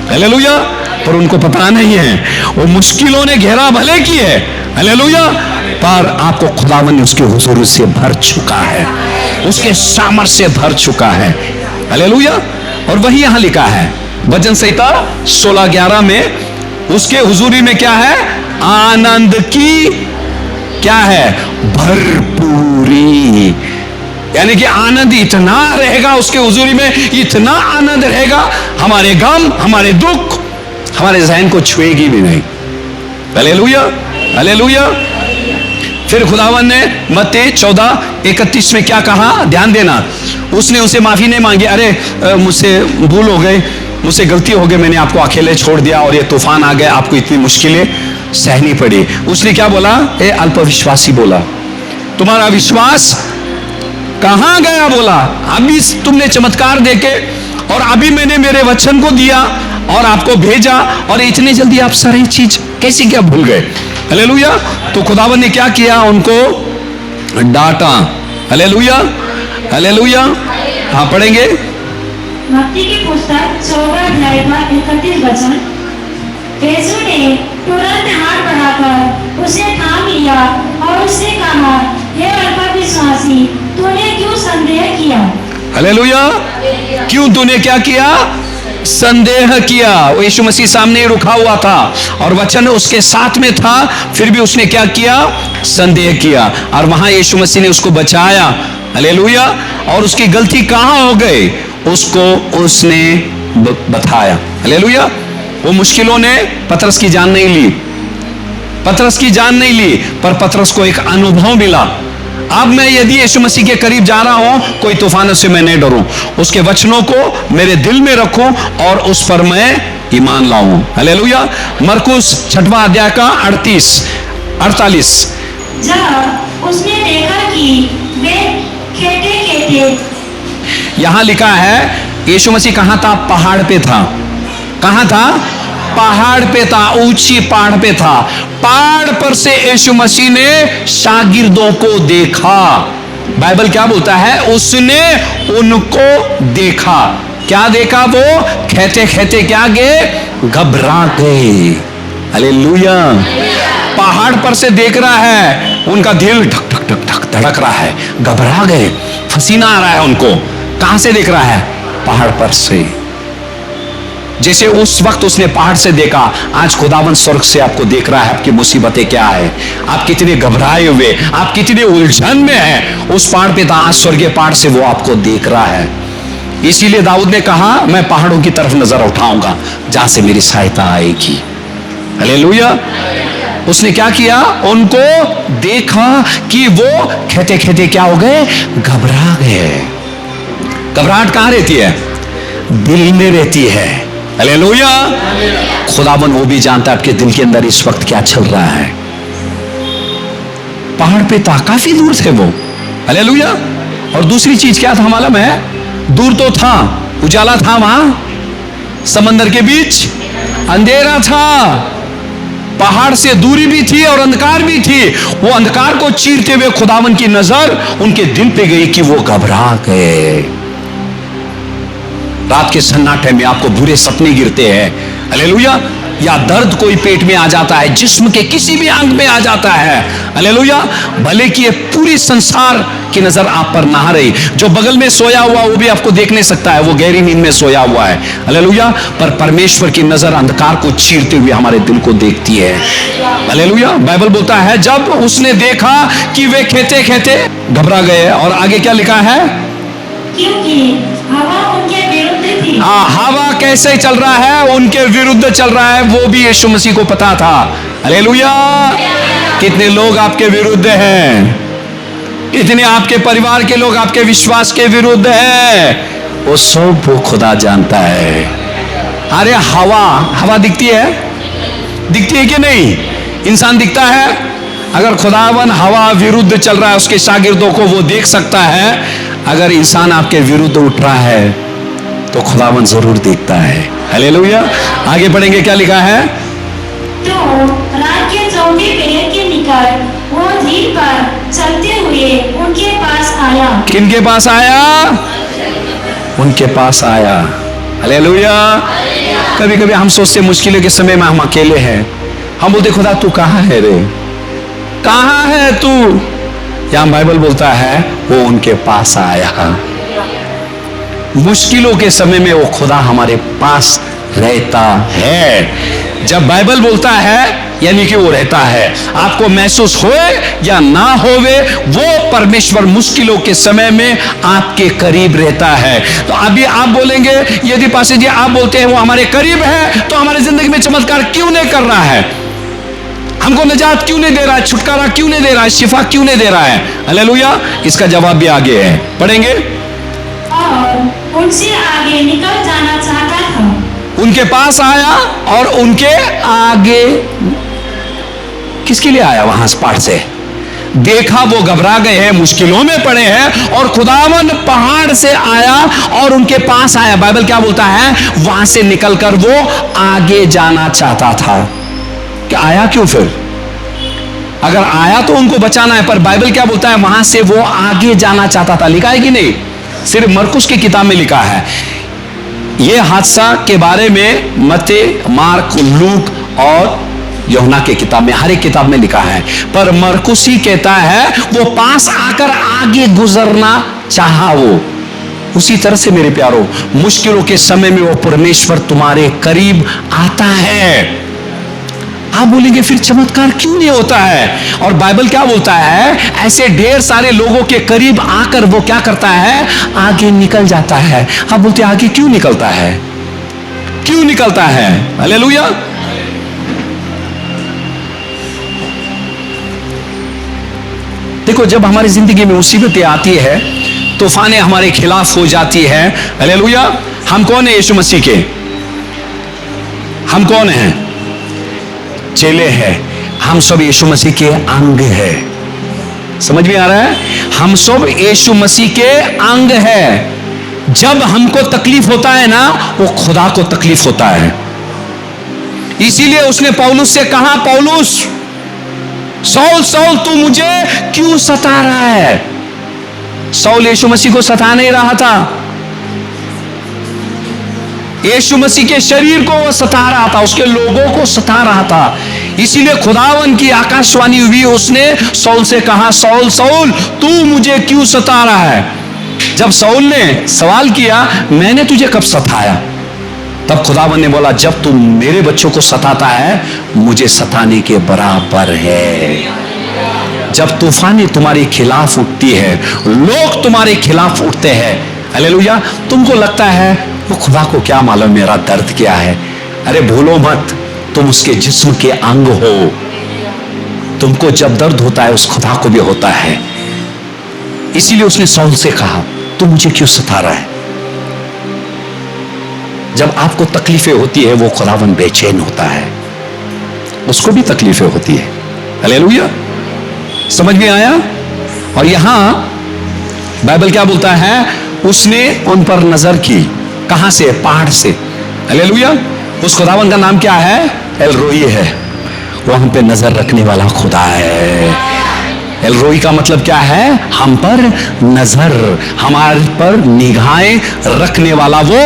हालेलुया। पर उनको पता नहीं है वो मुश्किलों ने घेरा भले की है, हालेलुया, पर आपको खुदावन ने उसके हुजूर से भर चुका है, उसके सामर्थ्य से भर चुका है। हालेलुया। और वही यहां लिखा है भजन संहिता 16:11 में उसके हुजूरी में क्या है? आनंद की क्या है? भरपूरी। यानी कि आनंद इतना रहेगा उसके हुजूरी में, इतना आनंद रहेगा, हमारे गम, हमारे दुख, हमारे जहन को छुएगी भी नहीं। Hallelujah, hallelujah. फिर खुदावन ने मत्ती 14:31 में क्या कहा? ध्यान देना। उसने उसे माफी नहीं मांगी। अरे मुझसे भूल हो गई, मुझसे गलती हो गई, मैंने आपको अकेले छोड़ दिया और ये तूफान आ गया, आपको इतनी मुश्किलें सहनी पड़ी। उसने क्या बोला? ए अल्पविश्वासी बोला, तुम्हारा विश्वास कहां गया? बोला अभी तुमने चमत्कार देके और अभी मैंने मेरे वचन को दिया और आपको भेजा और इतनी जल्दी आप सारी चीज कैसे क्या भूल गए? हालेलुया। तो खुदावन ने क्या किया? उनको डांटा। Hallelujah, hallelujah. हाँ पढ़ेंगे मत्ती की पुस्तक 14 अध्याय का 31 वचन। यीशु ने तुरंत हाथ बढ़ाकर उसे थाम लिया और उससे कहा, हे अल्पविश्वासी, तूने क्यों संदेह किया? हालेलुया। क्यों तूने क्या किया? संदेह किया। वो यीशु मसीह सामने ही रुका हुआ था और वचन उसके साथ में था, फिर भी उसने क्या किया? संदेह किया। और वहां यीशु मसीह ने उसको बचाया। हालेलुया। और उसकी गलती कहां हो गई? उसको उसने बताया। हालेलुया। वो मुश्किलों ने पतरस की जान नहीं ली, पतरस की जान नहीं ली, पर पतरस को एक अनुभव मिला। अब मैं यदि यीशु मसीह के करीब जा रहा हूं, कोई तूफान से मैं नहीं डरूं, उसके वचनों को मेरे दिल में रखूं और उस पर मैं ईमान लाऊं। हालेलुया। मरकुस 6वां अध्याय का 38-48। जब उसने देखा कि वे खेते यहां लिखा है यीशु मसीह कहां था? पहाड़ पे था। कहां था? पहाड़ पे था, ऊंची पहाड़ पे था। पहाड़ पर से यीशु मसीह ने शागिर्दों को देखा। बाइबल क्या बोलता है? उसने उनको देखा। क्या देखा? वो कहते कहते क्या गए? घबरा गए। हालेलुया। पहाड़ पर से देख रहा है, उनका दिल धक धक धक धक धड़क रहा है, घबरा गए, पसीना आ रहा है उनको। कहां से देख रहा है? पहाड़ पर से। जैसे उस वक्त उसने पहाड़ से देखा, आज खुदावन स्वर्ग से आपको देख रहा है। आपकी मुसीबतें क्या है, आप कितने घबराए हुए, आप कितने उलझन में हैं, उस पहाड़ पे था, आज स्वर्गीय पहाड़ से वो आपको देख रहा है। इसीलिए दाऊद ने कहा, मैं पहाड़ों की तरफ नजर उठाऊंगा जहां से मेरी सहायता आएगी। हालेलुया। उसने क्या किया? उनको देखा कि वो खेते खेते क्या हो गए? घबरा गए। घबराहट कहां रहती है? दिल में रहती है। हालेलुया। खुदावन वो भी जानता है आपके दिल के अंदर इस वक्त क्या चल रहा है। पहाड़ पे था, काफी दूर थे वो। हालेलुया। और दूसरी चीज क्या था मालूम है? दूर तो था, उजाला था वहां, समंदर के बीच अंधेरा था। पहाड़ से दूरी भी थी और अंधकार भी थी। वो अंधकार को चीरते हुए खुदावन की नजर उनके दिल पे गई कि वो घबरा गए। रात के सन्नाटे में आपको बुरे सपने गिरते हैं, हालेलुया, या दर्द कोई पेट में आ जाता है, जिस्म के किसी भी अंग में आ जाता है, हालेलुया। भले कि ये पूरी संसार की नजर आप पर ना रही, जो बगल में सोया हुआ वो भी आपको देख नहीं सकता है, वो गहरी नींद में सोया हुआ है, हालेलुया। पर परमेश्वर की नजर अंधकार को चीरते हुए हमारे दिल को देखती है, हालेलुया। बाइबल बोलता है जब उसने देखा कि वे खेते खेते घबरा गए, और आगे क्या लिखा है? क्योंकि हवा उनके विरुद्ध थी। हवा कैसे चल रहा है? उनके विरुद्ध चल रहा है। वो भी यीशु मसीह को पता था, हालेलुया। कितने लोग आपके विरुद्ध हैं, कितने आपके परिवार के लोग आपके विश्वास के विरुद्ध हैं, वो सब वो खुदा जानता है। अरे हवा दिखती है? दिखती है कि नहीं? इंसान दिखता है? अगर खुदावन हवा विरुद्ध चल रहा है, उसके शागिर्दों को वो देख सकता है। अगर इंसान आपके विरुद्ध उठ रहा है तो खुदावन जरूर देखता है, हालेलुया। आगे पढ़ेंगे, क्या लिखा है? तो रात के चौथे पहर के निकट वो धीर पर चलते हुए उनके पास आया। किनके पास आया? उनके पास आया, हालेलुया। कभी कभी हम सोचते मुश्किलों के समय में हम अकेले हैं। हम बोलते खुदा तू कहाँ है रे, कहाँ है तू? यहां बाइबल बोलता है वो उनके पास आया। मुश्किलों के समय में वो खुदा हमारे पास रहता है। जब बाइबल बोलता है यानी कि वो रहता है। आपको महसूस होए या ना होवे, वो परमेश्वर मुश्किलों के समय में आपके करीब रहता है। तो अभी आप बोलेंगे यदि पास्टर जी आप बोलते हैं वो हमारे करीब है, तो हमारी जिंदगी में चमत्कार क्यों नहीं कर रहा है? हमको निजात क्यों नहीं दे रहा है? छुटकारा क्यों नहीं दे रहा है? शिफा क्यों नहीं दे रहा है? हालेलुया। इसका जवाब भी आगे है, पढ़ेंगे। और उनसे आगे निकल जाना चाहता था। उनके पास आया और उनके आगे, किसके लिए आया? वहां पहाड़ से देखा वो घबरा गए हैं, मुश्किलों में पड़े हैं, और खुदावन पहाड़ से आया और उनके पास आया। बाइबल क्या बोलता है? वहां से निकलकर वो आगे जाना चाहता था। कि आया क्यों फिर? अगर आया तो उनको बचाना है, पर बाइबल क्या बोलता है? वहां से वो आगे जाना चाहता था। लिखा है कि नहीं? सिर्फ मरकुस की किताब में लिखा है। यह हादसा के बारे में मत्ती, मार्क, लूक और यूहन्ना के किताब में, हर एक किताब में लिखा है। पर मरकुस ही कहता है वो पास आकर आगे गुजरना चाहा। वो उसी तरह से मेरे प्यारो, मुश्किलों के समय में वो परमेश्वर तुम्हारे करीब आता है। आप बोलेंगे फिर चमत्कार क्यों नहीं होता है? और बाइबल क्या बोलता है? ऐसे ढेर सारे लोगों के करीब आकर वो क्या करता है? आगे निकल जाता है। आप बोलते हैं आगे क्यों निकलता है? क्यों निकलता है? हालेलुया। देखो, जब हमारी जिंदगी में मुसीबतें आती है, तूफानें हमारे खिलाफ हो जाती है, हालेलुया, हम कौन है? यीशु मसीह के हम कौन हैं? चेले हैं। हम सब यीशु मसीह के अंग है। समझ में आ रहा है? हम सब यीशु मसीह के अंग है। जब हमको तकलीफ होता है ना, वो खुदा को तकलीफ होता है। इसीलिए उसने पौलुस से कहा, पौलुस, सौल सौल तू मुझे क्यों सता रहा है? सौल यीशु मसीह को सता नहीं रहा था, यीशु मसीह के शरीर को वो सता रहा था, उसके लोगों को सता रहा था। इसीलिए खुदावन की आकाशवाणी हुई, उसने सौल से कहा, सौल सौल तू मुझे क्यों सता रहा है? जब शाऊल ने सवाल किया, मैंने तुझे कब सताया? तब खुदावन ने बोला, जब तू मेरे बच्चों को सताता है, मुझे सताने के बराबर है। जब तूफानें तुम्हारे खिलाफ उठती है, लोग तुम्हारे खिलाफ उठते हैं, हालेलुया, तुमको लगता है वो खुदा को क्या मालूम मेरा दर्द क्या है। अरे भूलो मत, तुम उसके जिस्म के अंग हो। तुमको जब दर्द होता है, उस खुदा को भी होता है। इसीलिए उसने शाऊल से कहा, तू मुझे क्यों सता रहा है? जब आपको तकलीफें होती है, वो खुदावन बेचैन होता है, उसको भी तकलीफें होती है। हालेलुया, समझ में आया? और यहां बाइबल क्या बोलता है? उसने उन पर नजर की। कहां से? पहाड़ से। हालेलुया, उस खुदावन का नाम क्या है? एल रोई है। वो हम पे नजर रखने वाला खुदा है। एल रोई का मतलब क्या है? हम पर नजर, हमारे पर निगाहें रखने वाला वो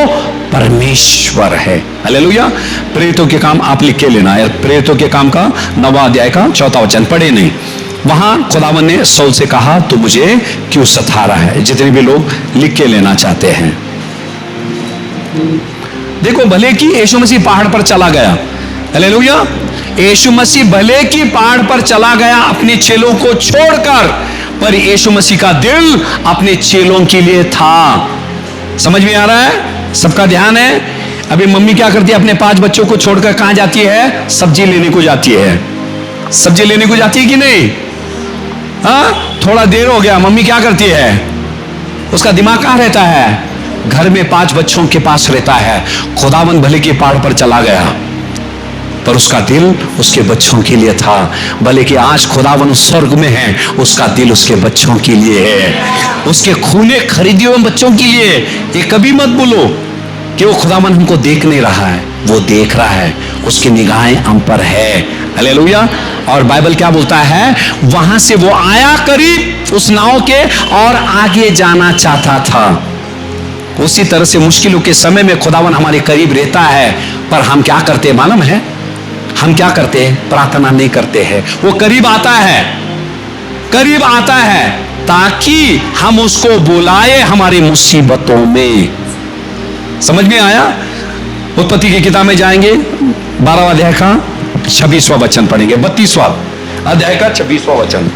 परमेश्वर है। हालेलुया। प्रेरितों के काम आप लिख के लेना। प्रेरितों के काम का 9वां अध्याय का 4वां वचन पढ़े नहीं। वहां खुदावन ने शाऊल से कहा, तू मुझे क्यों सता रहा है? जितने भी लोग लिख के लेना चाहते हैं, देखो, भले कि यीशु मसीह पहाड़ पर चला गया। हालेलुया, यीशु मसीह भले कि पहाड़ पर चला गया अपने चेलों को छोड़कर, पर यीशु मसीह का दिल अपने चेलों के लिए था। समझ में आ रहा है? सबका ध्यान है। अभी मम्मी क्या करती है? अपने 5 बच्चों को छोड़कर कहां जाती है? सब्जी लेने को जाती है। सब्जी लेने को जाती है कि नहीं? हाँ, थोड़ा देर हो गया, मम्मी क्या करती है? उसका दिमाग कहां रहता है? घर में 5 बच्चों के पास रहता है। खुदावन भले के पहाड़ पर चला गया, पर उसका दिल उसके बच्चों के लिए था। भले कि आज खुदावन स्वर्ग में है, उसका दिल उसके बच्चों के लिए है, उसके खूने खरीदे हुए बच्चों के लिए। ये कभी मत बोलो कि वो खुदावन हमको देख नहीं रहा है, वो देख रहा है, उसकी निगाहें हम पर है। हालेलुया। और बाइबल क्या बोलता है? वहां से वो आया करीब उस नाव के और आगे जाना चाहता था। उसी तरह से मुश्किलों के समय में खुदावन हमारे करीब रहता है, पर हम क्या करते हैं मालूम है? हम क्या करते हैं? प्रार्थना नहीं करते हैं। वो करीब आता है, करीब आता है ताकि हम उसको बुलाए हमारी मुसीबतों में। समझ में आया? उत्पत्ति की किताब में जाएंगे, 12वां अध्याय का 26वां वचन पढ़ेंगे। 32वां अध्याय का 26वां वचन।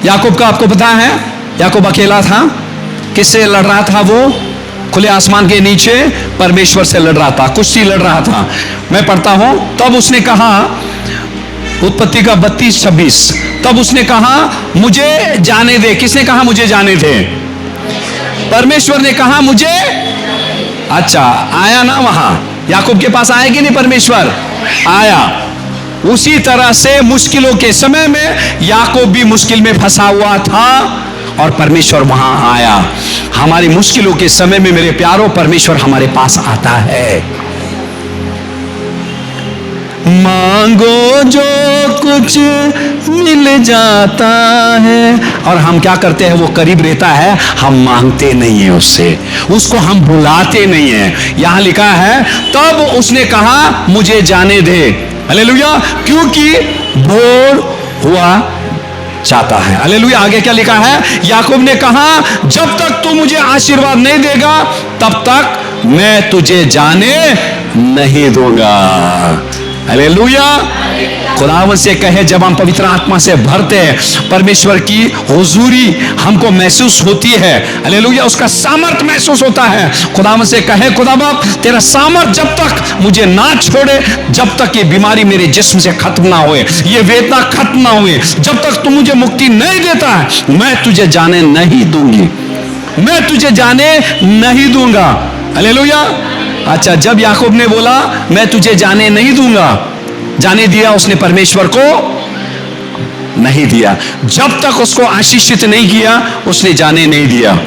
याकूब का आपको पता है, याकूब अकेला था। किससे लड़ रहा था? वो खुले आसमान के नीचे परमेश्वर से लड़ रहा था, कुश्ती लड़ रहा था। मैं पढ़ता हूं, तब उसने कहा, उत्पत्ति का 32-26, तब उसने कहा, मुझे जाने दे। किसने कहा मुझे जाने दे? परमेश्वर ने कहा मुझे। अच्छा, आया ना वहां? याकूब के पास आया कि नहीं? परमेश्वर आया। उसी तरह से मुश्किलों के समय में याकूब भी मुश्किल में फंसा हुआ था और परमेश्वर वहां आया। हमारी मुश्किलों के समय में मेरे प्यारों, परमेश्वर हमारे पास आता है। मांगो जो कुछ मिल जाता है। और हम क्या करते हैं? वो करीब रहता है, हम मांगते नहीं है उससे, उसको हम बुलाते नहीं है। यहां लिखा है, तब उसने कहा मुझे जाने दे। हालेलुया, क्योंकि भोर हुआ चाहता है। हालेलुया। आगे क्या लिखा है? याकूब ने कहा, जब तक तू मुझे आशीर्वाद नहीं देगा, तब तक मैं तुझे जाने नहीं दूंगा। हालेलुया। खुदावन से कहे, जब हम पवित्र आत्मा से भरते हैं, परमेश्वर की हुजूरी हमको महसूस होती है। हालेलुया। उसका सामर्थ महसूस होता है। खुदावन से कहे, खुदा बाप, तेरा सामर्थ जब तक मुझे ना छोड़े, जब तक ये बीमारी मेरे जिस्म से खत्म ना होए, ये वेदना खत्म ना हुए, जब तक तू मुझे मुक्ति नहीं देता है, मैं तुझे जाने नहीं दूंगी, मैं तुझे जाने नहीं दूंगा। हालेलुया। अच्छा, जब याकूब ने बोला मैं तुझे जाने नहीं दूंगा, जाने दिया उसने परमेश्वर को? नहीं दिया। जब तक उसको आशीषित नहीं किया, उसने जाने नहीं दिया।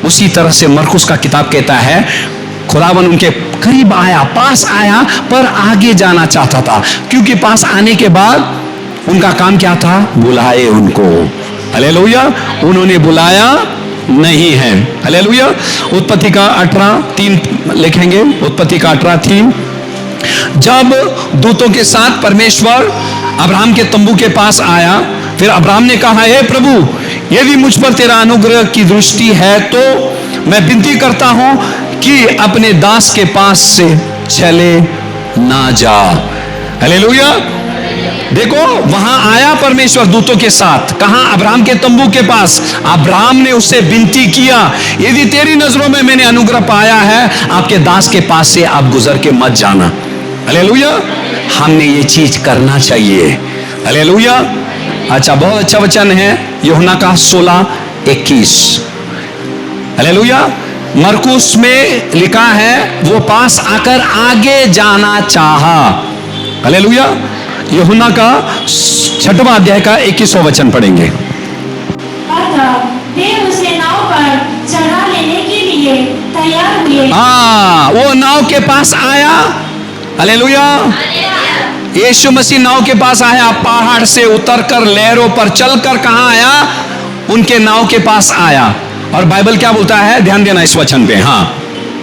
उसी तरह से मरकुस का किताब कहता है, खुदावन उनके करीब आया, पास आया, पर आगे जाना चाहता था, क्योंकि पास आने के बाद उनका काम क्या था? बुलाए उनको। हालेलुया। उन्होंने बुलाया नहीं है। हालेलुया। उत्पत्ति का 18:3 लिखेंगे। उत्पत्ति का 18:3, जब दूतों के साथ परमेश्वर अब्राहम के तंबू के पास आया, फिर अब्राहम ने कहा, हे प्रभु, यदि मुझ पर तेरा अनुग्रह की दृष्टि है तो मैं विनती करता हूं कि अपने दास के पास से चले ना जा। हालेलुया। देखो, वहां आया परमेश्वर दूतों के साथ, कहां? अब्राहम के तंबू के पास। अब्राहम ने उससे विनती किया, यदि तेरी नजरों में मैंने अनुग्रह पाया है, आपके दास के पास से आप गुजर के मत जाना। हालेलुया। हमने ये चीज करना चाहिए। हालेलुया। अच्छा, बहुत अच्छा वचन है यूहन्ना का 16:21। हालेलुया। मरकुस में लिखा है, वो पास आकर आगे जाना चाहा। हालेलुया। यूहन्ना का 6वां अध्याय का 21वां वचन पढ़ेंगे। अतः वे उसे नाव पर चढ़ा लेने के लिए तैयार हुए। वो नाव के पास आया। हालेलुया। यीशु मसीह नाव के पास आया, पहाड़ से उतरकर लहरों पर चलकर कहां आया? उनके नाव के पास आया। और बाइबल क्या बोलता है? ध्यान देना इस वचन पे। हाँ,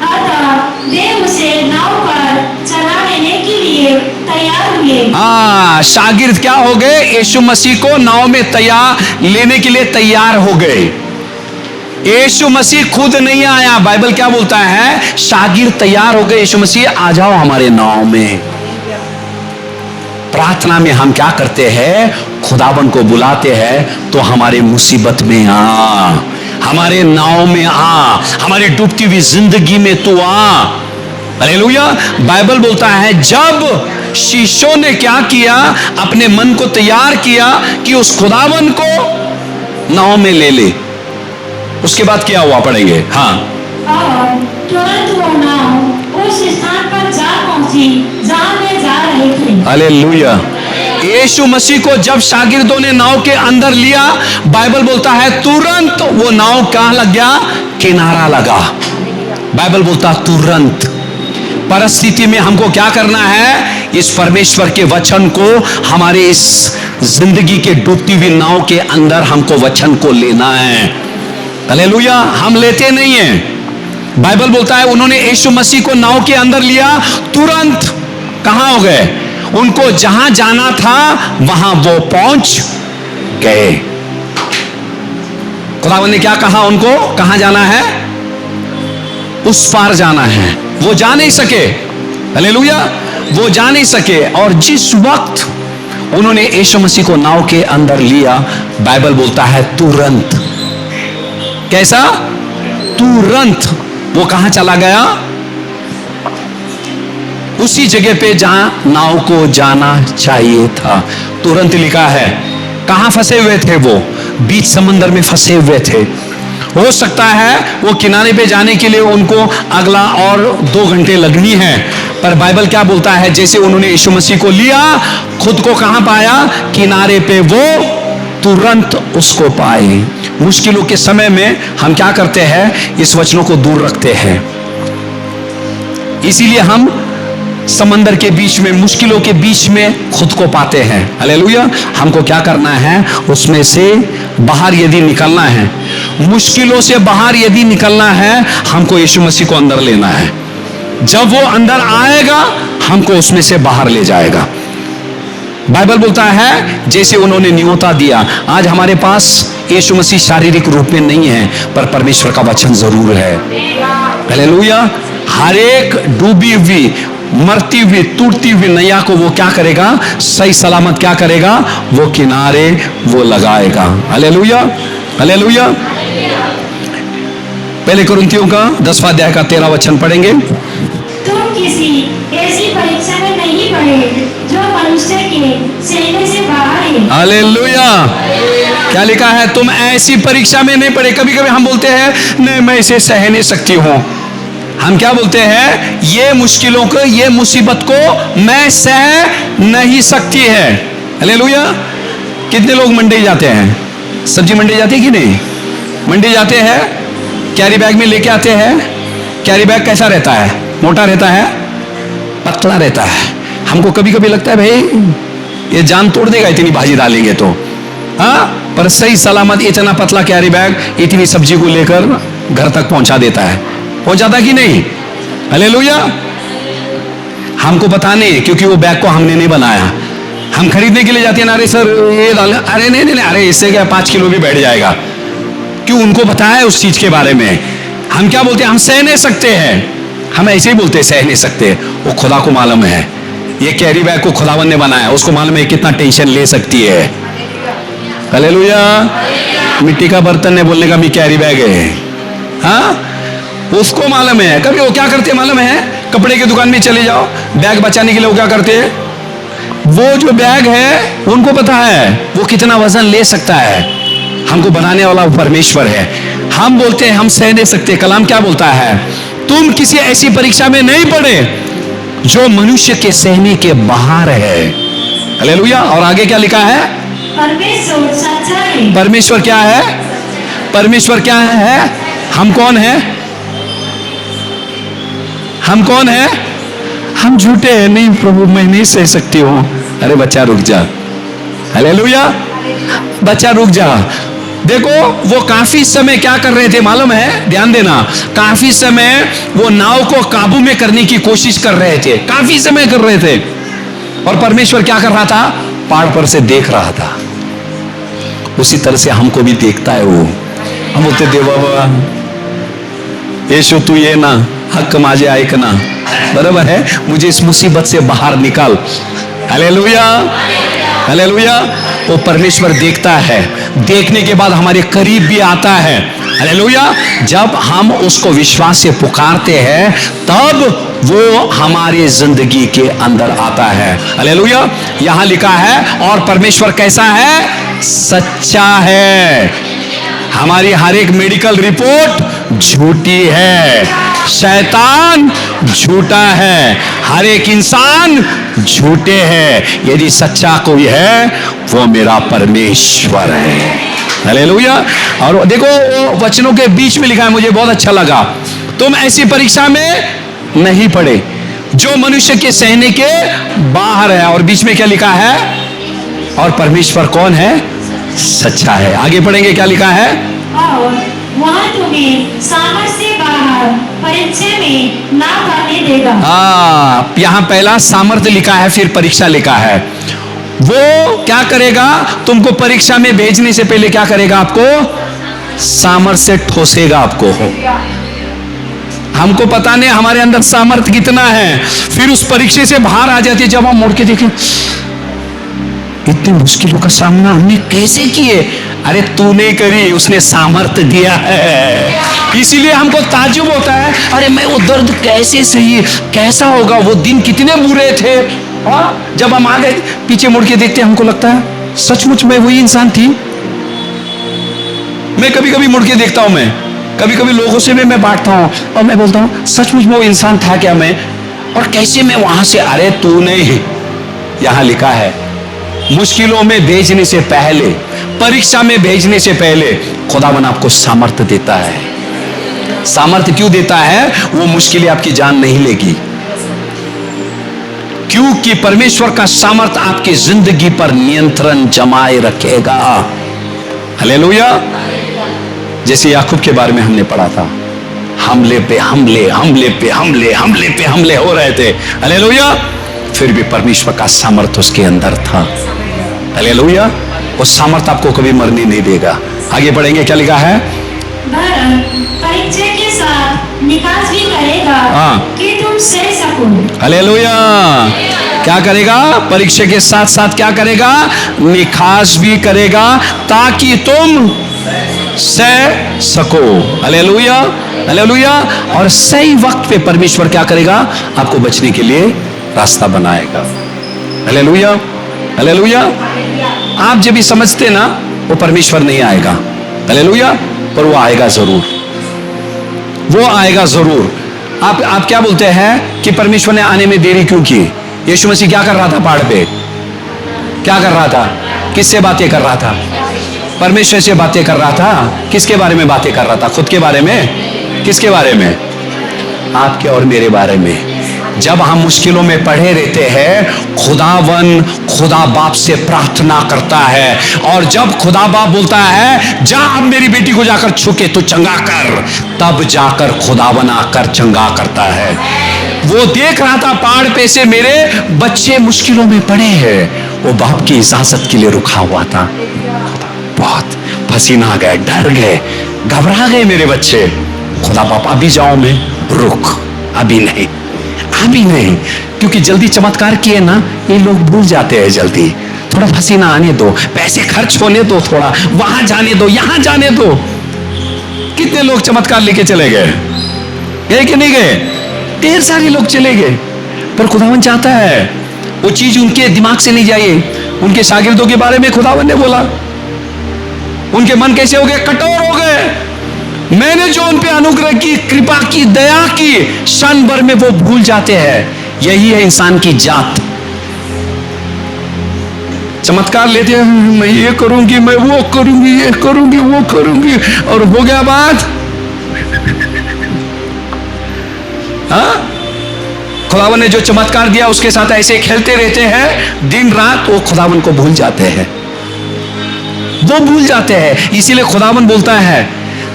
अतः वे उसे नाव पर चढ़ा लेने के लिए तैयार हुए। शागिर्द क्या हो गए? यीशु मसीह को नाव में लेने के लिए तैयार हो गए। यीशु मसीह खुद नहीं आया। बाइबल क्या बोलता है? शागिर्द तैयार हो गए। यीशु मसीह आ जाओ हमारे नाव में। प्रार्थना में हम क्या करते हैं? खुदावन को बुलाते हैं, तो हमारे मुसीबत में आ, हमारे नाव में आ, हमारी डूबती हुई जिंदगी में तू आ। हालेलुया। बाइबल बोलता है, जब शीशों ने क्या किया? अपने मन को तैयार किया कि उस खुदावन को नाव में ले ले। उसके बाद क्या हुआ? पढ़ेंगे। हाँ, और तुरंत वो नाव उस स्थान पर जा पहुंची जहां वे जा रहे थे। हालेलुया। यीशु मसीह को जब शागिर्दों ने नाव के अंदर लिया, बाइबल बोलता है तुरंत वो नाव कहां लग गया? किनारा लगा। बाइबल बोलता तुरंत। परिस्थिति में हमको क्या करना है? इस परमेश्वर के वचन को हमारे इस जिंदगी के डूबती हुई नाव के अंदर हमको वचन को लेना है। हालेलुया। हम लेते नहीं हैं। बाइबल बोलता है उन्होंने यीशु मसीह को नाव के अंदर लिया, तुरंत कहां हो गए? उनको जहां जाना था वहां वो पहुंच गए। खुदावन ने क्या कहा उनको? कहां जाना है? उस पार जाना है। वो जा नहीं सके। हालेलुया। वो जा नहीं सके। और जिस वक्त उन्होंने यीशु मसीह को नाव के अंदर लिया, बाइबल बोलता है तुरंत। कैसा? तुरंत वो कहां चला गया? उसी जगह पे जहां नाव को जाना चाहिए था। तुरंत लिखा है। कहां फंसे हुए थे वो? बीच समंदर में फंसे हुए थे। हो सकता है वो किनारे पे जाने के लिए उनको अगला और 2 घंटे लगनी है, पर बाइबल क्या बोलता है? जैसे उन्होंने यीशु मसीह को लिया, खुद को कहां पाया? किनारे पे वो तुरंत उसको पाए। मुश्किलों के समय में हम क्या करते हैं? इस वचनों को दूर रखते हैं। इसीलिए हम समंदर के बीच में, मुश्किलों के बीच में खुद को पाते हैं। हालेलुया। हमको क्या करना है? उसमें से बाहर यदि निकलना है, मुश्किलों से बाहर यदि निकलना है, हमको यीशु मसीह को अंदर लेना है। जब वो अंदर आएगा, हमको उसमें से बाहर ले जाएगा। बाइबल बोलता है जैसे उन्होंने न्योता दिया। आज हमारे पास यीशु मसीह शारीरिक रूप में नहीं है, पर परमेश्वर का वचन जरूर है। हालेलुया। हर एक डूबी हुई, मरती हुई, टूटती हुई नैया को वो क्या करेगा? सही सलामत क्या करेगा? वो किनारे वो लगाएगा। हालेलुया। हालेलुया। पहले कुरिन्थियों का 10वां अध्याय का 13वां वचन पढ़ेंगे। तुम किसी ऐसी परीक्षा में नहीं पड़े जो मनुष्य के सहने से बाहर है। हालेलुया। क्या लिखा है? तुम ऐसी परीक्षा में नहीं पड़े। कभी कभी हम बोलते हैं नहीं, मैं इसे सह नहीं सकती हूं। हम क्या बोलते हैं? ये मुश्किलों को, ये मुसीबत को मैं सह नहीं सकती है। हालेलुया। कितने लोग मंडी जाते हैं? सब्जी मंडी जाती है कि नहीं? मंडी जाते हैं, कैरी बैग में लेके आते हैं। कैरी बैग कैसा रहता है? मोटा रहता है, पतला रहता है। हमको कभी कभी लगता है भाई ये जान तोड़ देगा इतनी भाजी डालेंगे तो, हाँ, पर सही सलामत इतना पतला कैरी बैग इतनी सब्जी को लेकर घर तक पहुंचा देता है। पहुंचाता कि नहीं? हालेलुया। हमको पता नहीं, क्योंकि वो बैग को हमने नहीं बनाया। हम खरीदने के लिए जाते हैं ना, अरे सर ये डाल, अरे नहीं, अरे इससे क्या 5 किलो भी बैठ जाएगा। क्यों उनको पता है उस चीज के बारे में। हम क्या बोलते हैं, हम सह नहीं सकते हैं, हम ऐसे ही बोलते हैं सह नहीं सकते। वो खुदा को मालूम है, ये कैरी बैग को खुदावन ने बनाया, उसको मालूम है कितना टेंशन ले सकती है। हालेलुया। मिट्टी का बर्तन ने बोलने का भी कैरी बैग है, हाँ, उसको मालूम है। कभी वो क्या करते हैं मालूम है, कपड़े की दुकान में चले जाओ, बैग बचाने के लिए वो क्या करते हैं, वो जो बैग है उनको पता है वो कितना वजन ले सकता है। हमको बनाने वाला वो परमेश्वर है। हम बोलते हैं हम सह नहीं सकते। कलाम क्या बोलता है, तुम किसी ऐसी परीक्षा में नहीं पड़े जो मनुष्य के सहने के बाहर है। हालेलुया। और आगे क्या लिखा है, परमेश्वर सच्चा है। परमेश्वर क्या है, परमेश्वर क्या है, हम कौन है, हम कौन है, हम झूठे हैं। नहीं प्रभु मैं नहीं सह सकती हूं। अरे बच्चा रुक जा, हालेलुया, बच्चा रुक जा। देखो वो काफी समय क्या कर रहे थे मालूम है, ध्यान देना, काफी समय वो नाव को काबू में करने की कोशिश कर रहे थे, काफी समय कर रहे थे। और परमेश्वर क्या कर रहा था, पहाड़ पर से देख रहा था। उसी तरह से हमको भी देखता है वो। हम बोलते देवा यीशु तू ये ना हक माझे ऐकना, बराबर है, मुझे इस मुसीबत से बाहर निकाल। Hallelujah, hallelujah. वो परमेश्वर देखता है, देखने के बाद हमारे करीब भी आता है। हालेलुया। जब हम उसको विश्वास से पुकारते हैं तब वो हमारी जिंदगी के अंदर आता है। हालेलुया। यहां लिखा है और परमेश्वर कैसा है, सच्चा है। हमारी हर एक मेडिकल रिपोर्ट झूठी है, शैतान झूठा है, हर एक इंसान झूठे हैं। यदि सच्चा कोई है वो मेरा परमेश्वर है। हालेलुया। और देखो वो वचनों के बीच में लिखा है, मुझे बहुत अच्छा लगा, तुम ऐसी परीक्षा में नहीं पड़े जो मनुष्य के सहने के बाहर है। और बीच में क्या लिखा है, और परमेश्वर कौन है, सच्चा है। आगे पढ़ेंगे क्या लिखा है, और वह तुम्हें सामर्थ से बाहर परीक्षा में ना करने देगा। यहां पहला सामर्थ्य लिखा है, फिर परीक्षा लिखा है। वो क्या करेगा, तुमको परीक्षा में भेजने से पहले क्या करेगा, आपको सामर्थ्य से ठोसेगा आपको। हमको पता नहीं हमारे अंदर सामर्थ्य कितना है, फिर उस परीक्षा से बाहर आ जाती है। जब हम मुड़ के देखें इतनी मुश्किलों का सामना हमने कैसे किए, अरे तूने करी, उसने सामर्थ्य दिया है। इसीलिए हमको ताज्जुब होता है, अरे मैं वो दर्द कैसे सही, कैसा होगा, वो दिन कितने बुरे थे। जब हम आगे पीछे मुड़ के देखते हमको लगता है सचमुच मैं वही इंसान थी। मैं कभी कभी मुड़ के देखता हूं, मैं कभी कभी लोगों से भी मैं बांटता हूं और मैं बोलता हूं सचमुच वो इंसान था क्या मैं, और कैसे मैं वहां से, अरे तू नहीं, यहां लिखा है मुश्किलों में भेजने से पहले, परीक्षा में भेजने से पहले खुदावन आपको सामर्थ्य देता है। सामर्थ्य क्यों देता है, वो मुश्किलें आपकी जान नहीं लेगी, क्योंकि परमेश्वर का सामर्थ्य आपकी जिंदगी पर नियंत्रण जमाए रखेगा। हालेलुया। जैसे याकूब के बारे में हमने पढ़ा था, हमले पे हमले, हमले पे हमले, हमले पे हमले हो रहे थे। हालेलुया। फिर भी परमेश्वर का सामर्थ्य उसके अंदर था। हालेलुया। वो सामर्थ्य आपको कभी मरने नहीं देगा। आगे बढ़ेंगे, क्या लिखा है, परीक्षा के साथ निकास भी करेगा कि तुम सह सको। हालेलुया। क्या करेगा, परीक्षा के साथ साथ क्या करेगा, निकास भी करेगा ताकि तुम सह सको। Hallelujah, hallelujah. और सही वक्त पे परमेश्वर क्या करेगा, आपको बचने के लिए रास्ता बनाएगा। Hallelujah, hallelujah. आप जब भी समझते ना वो परमेश्वर नहीं आएगा, हालेलुया, पर वो आएगा जरूर, वो आएगा जरूर। आप क्या बोलते हैं कि परमेश्वर ने आने में देरी क्यों की। यीशु मसीह क्या कर रहा था पहाड़ पे, क्या कर रहा था, किससे बातें कर रहा था, परमेश्वर से बातें कर रहा था। किसके बारे में बातें कर रहा था, खुद के बारे में, किसके बारे में, आपके और मेरे बारे में। जब हम मुश्किलों में पड़े रहते हैं, खुदा बाप से प्रार्थना करता है, और जब खुदा बाप बोलता है जा अब मेरी बेटी को जाकर छुके तो चंगा कर, तब जाकर खुदावन आकर चंगा करता है। वो देख रहा था पहाड़ पे से मेरे बच्चे मुश्किलों में पड़े हैं, वो बाप की इजाजत के लिए रुका हुआ था। बहुत पसीना आ गए, डर गए, घबरा गए मेरे बच्चे, खुदा बाप अभी जाओ, मैं रुक, अभी नहीं, अभी नहीं, क्योंकि जल्दी चमत्कार किए ना ये लोग भूल जाते हैं जल्दी। थोड़ा पसीना आने दो, पैसे खर्च होने दो, थोड़ा वहां जाने दो, यहां जाने दो। कितने लोग चमत्कार लेके चले गए, गए कि नहीं गए? ढेर सारे लोग चले गए, पर खुदावन चाहता है वो चीज उनके दिमाग से नहीं जाए। उनके शागिर्दों के बारे में खुदावन ने बोला, उनके मन कैसे हो गए? कठोर हो गए। मैंने जो उन पे अनुग्रह की, कृपा की, दया की, क्षण भर में वो भूल जाते हैं। यही है इंसान की जात। चमत्कार लेते हैं, मैं ये करूंगी, मैं वो करूंगी, ये करूंगी, वो करूंगी, और हो गया बात। हाँ, खुदावन ने जो चमत्कार दिया उसके साथ ऐसे खेलते रहते हैं दिन रात, वो खुदावन को भूल जाते हैं, वो भूल जाते हैं। इसीलिए खुदावन बोलता है,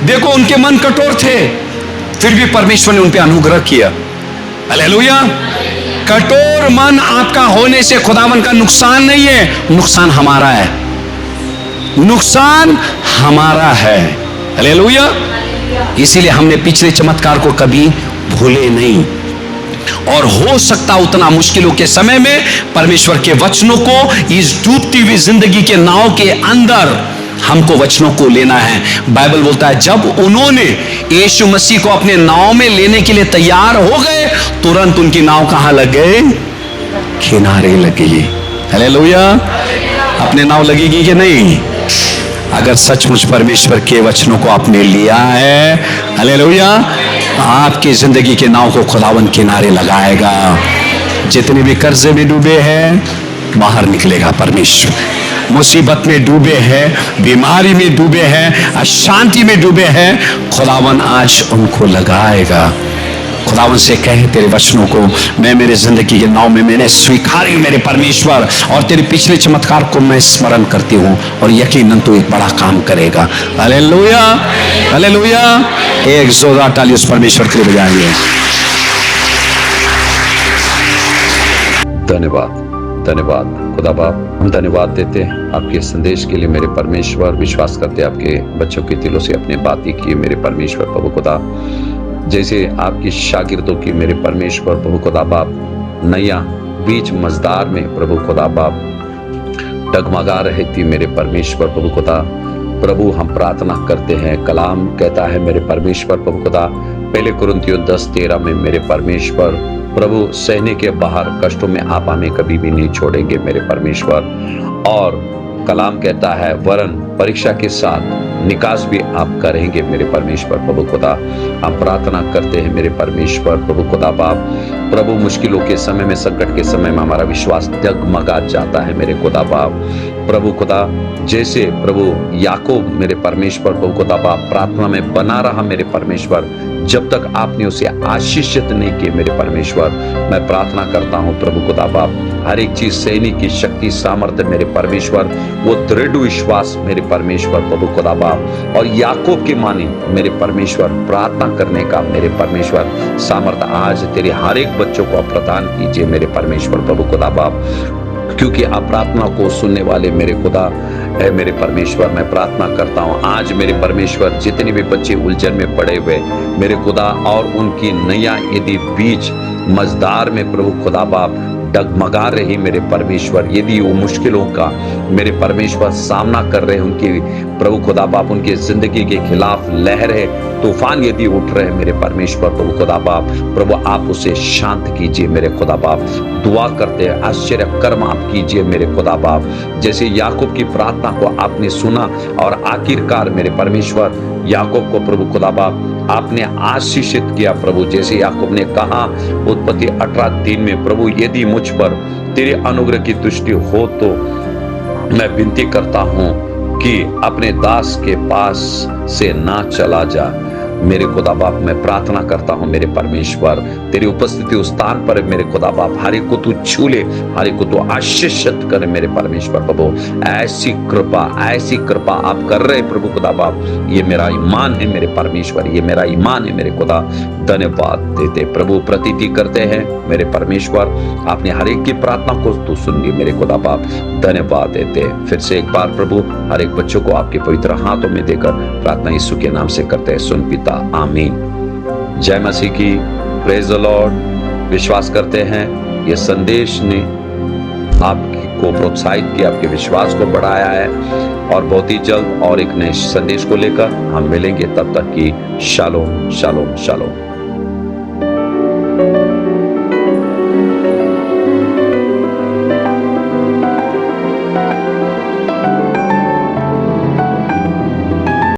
देखो उनके मन कठोर थे, फिर भी परमेश्वर ने उन पे अनुग्रह किया। हालेलुया। कठोर मन आपका होने से खुदावन का नुकसान नहीं है, नुकसान हमारा है, नुकसान हमारा है। हालेलुया। इसीलिए हमने पिछले चमत्कार को कभी भूले नहीं, और हो सकता उतना मुश्किलों के समय में परमेश्वर के वचनों को इस डूबती हुई जिंदगी के नाव के अंदर हमको वचनों को लेना है। बाइबल बोलता है, जब उन्होंने यीशु मसीह को अपने नाव में लेने के लिए तैयार हो गए, तुरंत उनकी नाव कहां लग गए? किनारे लगी। हालेलुया। अपने नाव लगेगी कि नहीं? अगर सचमुच परमेश्वर के वचनों को आपने लिया है, हालेलुया, आपकी जिंदगी के नाव को खुदावन किनारे लगाएगा। जितने भी कर्जे में डूबे हैं, बाहर निकलेगा परमेश्वर। मुसीबत में डूबे हैं, बीमारी में डूबे हैं, अशांति में डूबे हैं, खुदावन आज उनको लगाएगा। खुदावन से कहे, तेरे वचनों को मैं मेरे जिंदगी के नाव में मैंने स्वीकारी मेरे परमेश्वर, और तेरे पिछले चमत्कार को मैं स्मरण करती हूँ, और यकीनन तू एक बड़ा काम करेगा। Hallelujah, hallelujah. एक जोरदार ताली उस परमेश्वर के लिए बजाएंगे। धन्यवाद, धन्यवाद खुदा बाप, हम धन्यवाद देते हैं आपके संदेश के लिए मेरे परमेश्वर। विश्वास करते आपके बच्चों के दिलों से अपने बातें किए मेरे परमेश्वर प्रभु खुदा, जैसे आपकी शागिर्दों की मेरे परमेश्वर प्रभु खुदा बाप नैया बीच मझधार में प्रभु खुदा बाप डगमगा रही थी मेरे परमेश्वर प्रभु खुदा। प्रभु हम प्रार्थना करते हैं, कलाम कहता है मेरे परमेश्वर प्रभु खुदा, पहले कुरिन्थियों 10:13 में मेरे परमेश्वर प्रभु, सहने के बाहर कष्टों में आप हमें कभी भी नहीं छोड़ेंगे मेरे परमेश्वर। और कलाम कहता है वरन परीक्षा के साथ निकास भी आप करेंगे मेरे परमेश्वर प्रभु खुदा। हम प्रार्थना करते हैं मेरे परमेश्वर प्रभु खुदा बाप, प्रभु मुश्किलों के समय में, संकट के समय में हमारा विश्वास डगमगा जाता है मेरे खुदा बाप प्रभु खुदा। जैसे प्रभु याकूब मेरे परमेश्वर प्रभु खुदा बाप प्रार्थना में बना रहा मेरे परमेश्वर, जब तक आपने उसे आशीषित नहीं किए मेरे परमेश्वर। मैं प्रार्थना करता हूँ प्रभु खुदा बाप, हर एक चीज सहने की शक्ति, सामर्थ्य मेरे परमेश्वर, वो दृढ़ विश्वास मेरे परमेश्वर प्रभु खुदा बाप, और याकूब की मानी मेरे परमेश्वर प्रार्थना करने का मेरे परमेश्वर सामर्थ्य आज तेरे हर एक बच्चों को प्रदान कीजिए मेरे परमेश्वर प्रभु खुदा बाप, क्योंकि आप प्रार्थना को सुनने वाले मेरे खुदा है मेरे परमेश्वर। मैं प्रार्थना करता हूँ आज मेरे परमेश्वर, जितने भी बच्चे उलझन में पड़े हुए मेरे खुदा, और उनकी नैया यदि बीच मझधार में प्रभु खुदा बाप डगमगा रही मेरे परमेश्वर, यदि वो मुश्किलों का मेरे परमेश्वर सामना कर रहे हैं, उनकी प्रभु खुदा बाप उनकी जिंदगी के खिलाफ लहर है, तूफान यदि उठ रहे हैं मेरे परमेश्वर प्रभु खुदा बाप, प्रभु आप उसे शांत कीजिए मेरे खुदा बाप। दुआ करते हैं आश्चर्य कर्म आप कीजिए मेरे खुदा बाप, जैसे याकूब की प्रार्थना को आपने सुना और आखिरकार मेरे परमेश्वर याकूब को प्रभु खुदा बाप आपने आशीषित किया प्रभु। जैसे याकूब ने कहा उत्पत्ति 18:3 में, प्रभु यदि मुझ पर तेरे अनुग्रह की दृष्टि हो तो मैं विनती करता हूं कि अपने दास के पास से ना चला जा। मेरे खुदा बाप मैं प्रार्थना करता हूं मेरे परमेश्वर, तेरी उपस्थिति उस स्थान पर है मेरे खुदा बाप, हर एक को तू छू ले, हर एक को तू आशीषित करे मेरे परमेश्वर प्रभु। ऐसी कृपा आप कर रहे प्रभु खुदा बाप, ये मेरा ईमान है मेरे परमेश्वर, ये मेरा ईमान है मेरे खुदा। धन्यवाद देते प्रभु, प्रतीति करते हैं मेरे परमेश्वर, आपने हर एक की प्रार्थना को तू सुन ली मेरे खुदा बाप। धन्यवाद देते फिर से एक बार प्रभु, हर एक बच्चों को आपके पवित्र हाथों में देकर प्रार्थना यीशु के नाम से करते हैं, सुन पिता, आमीन। जय मसीह की, प्रेज द लॉर्ड। विश्वास करते हैं ये संदेश ने आपको प्रोत्साहित किया, आपके विश्वास को बढ़ाया है, और बहुत ही जल्द और एक नए संदेश को लेकर हम मिलेंगे। तब तक की शालोम शालोम शालोम।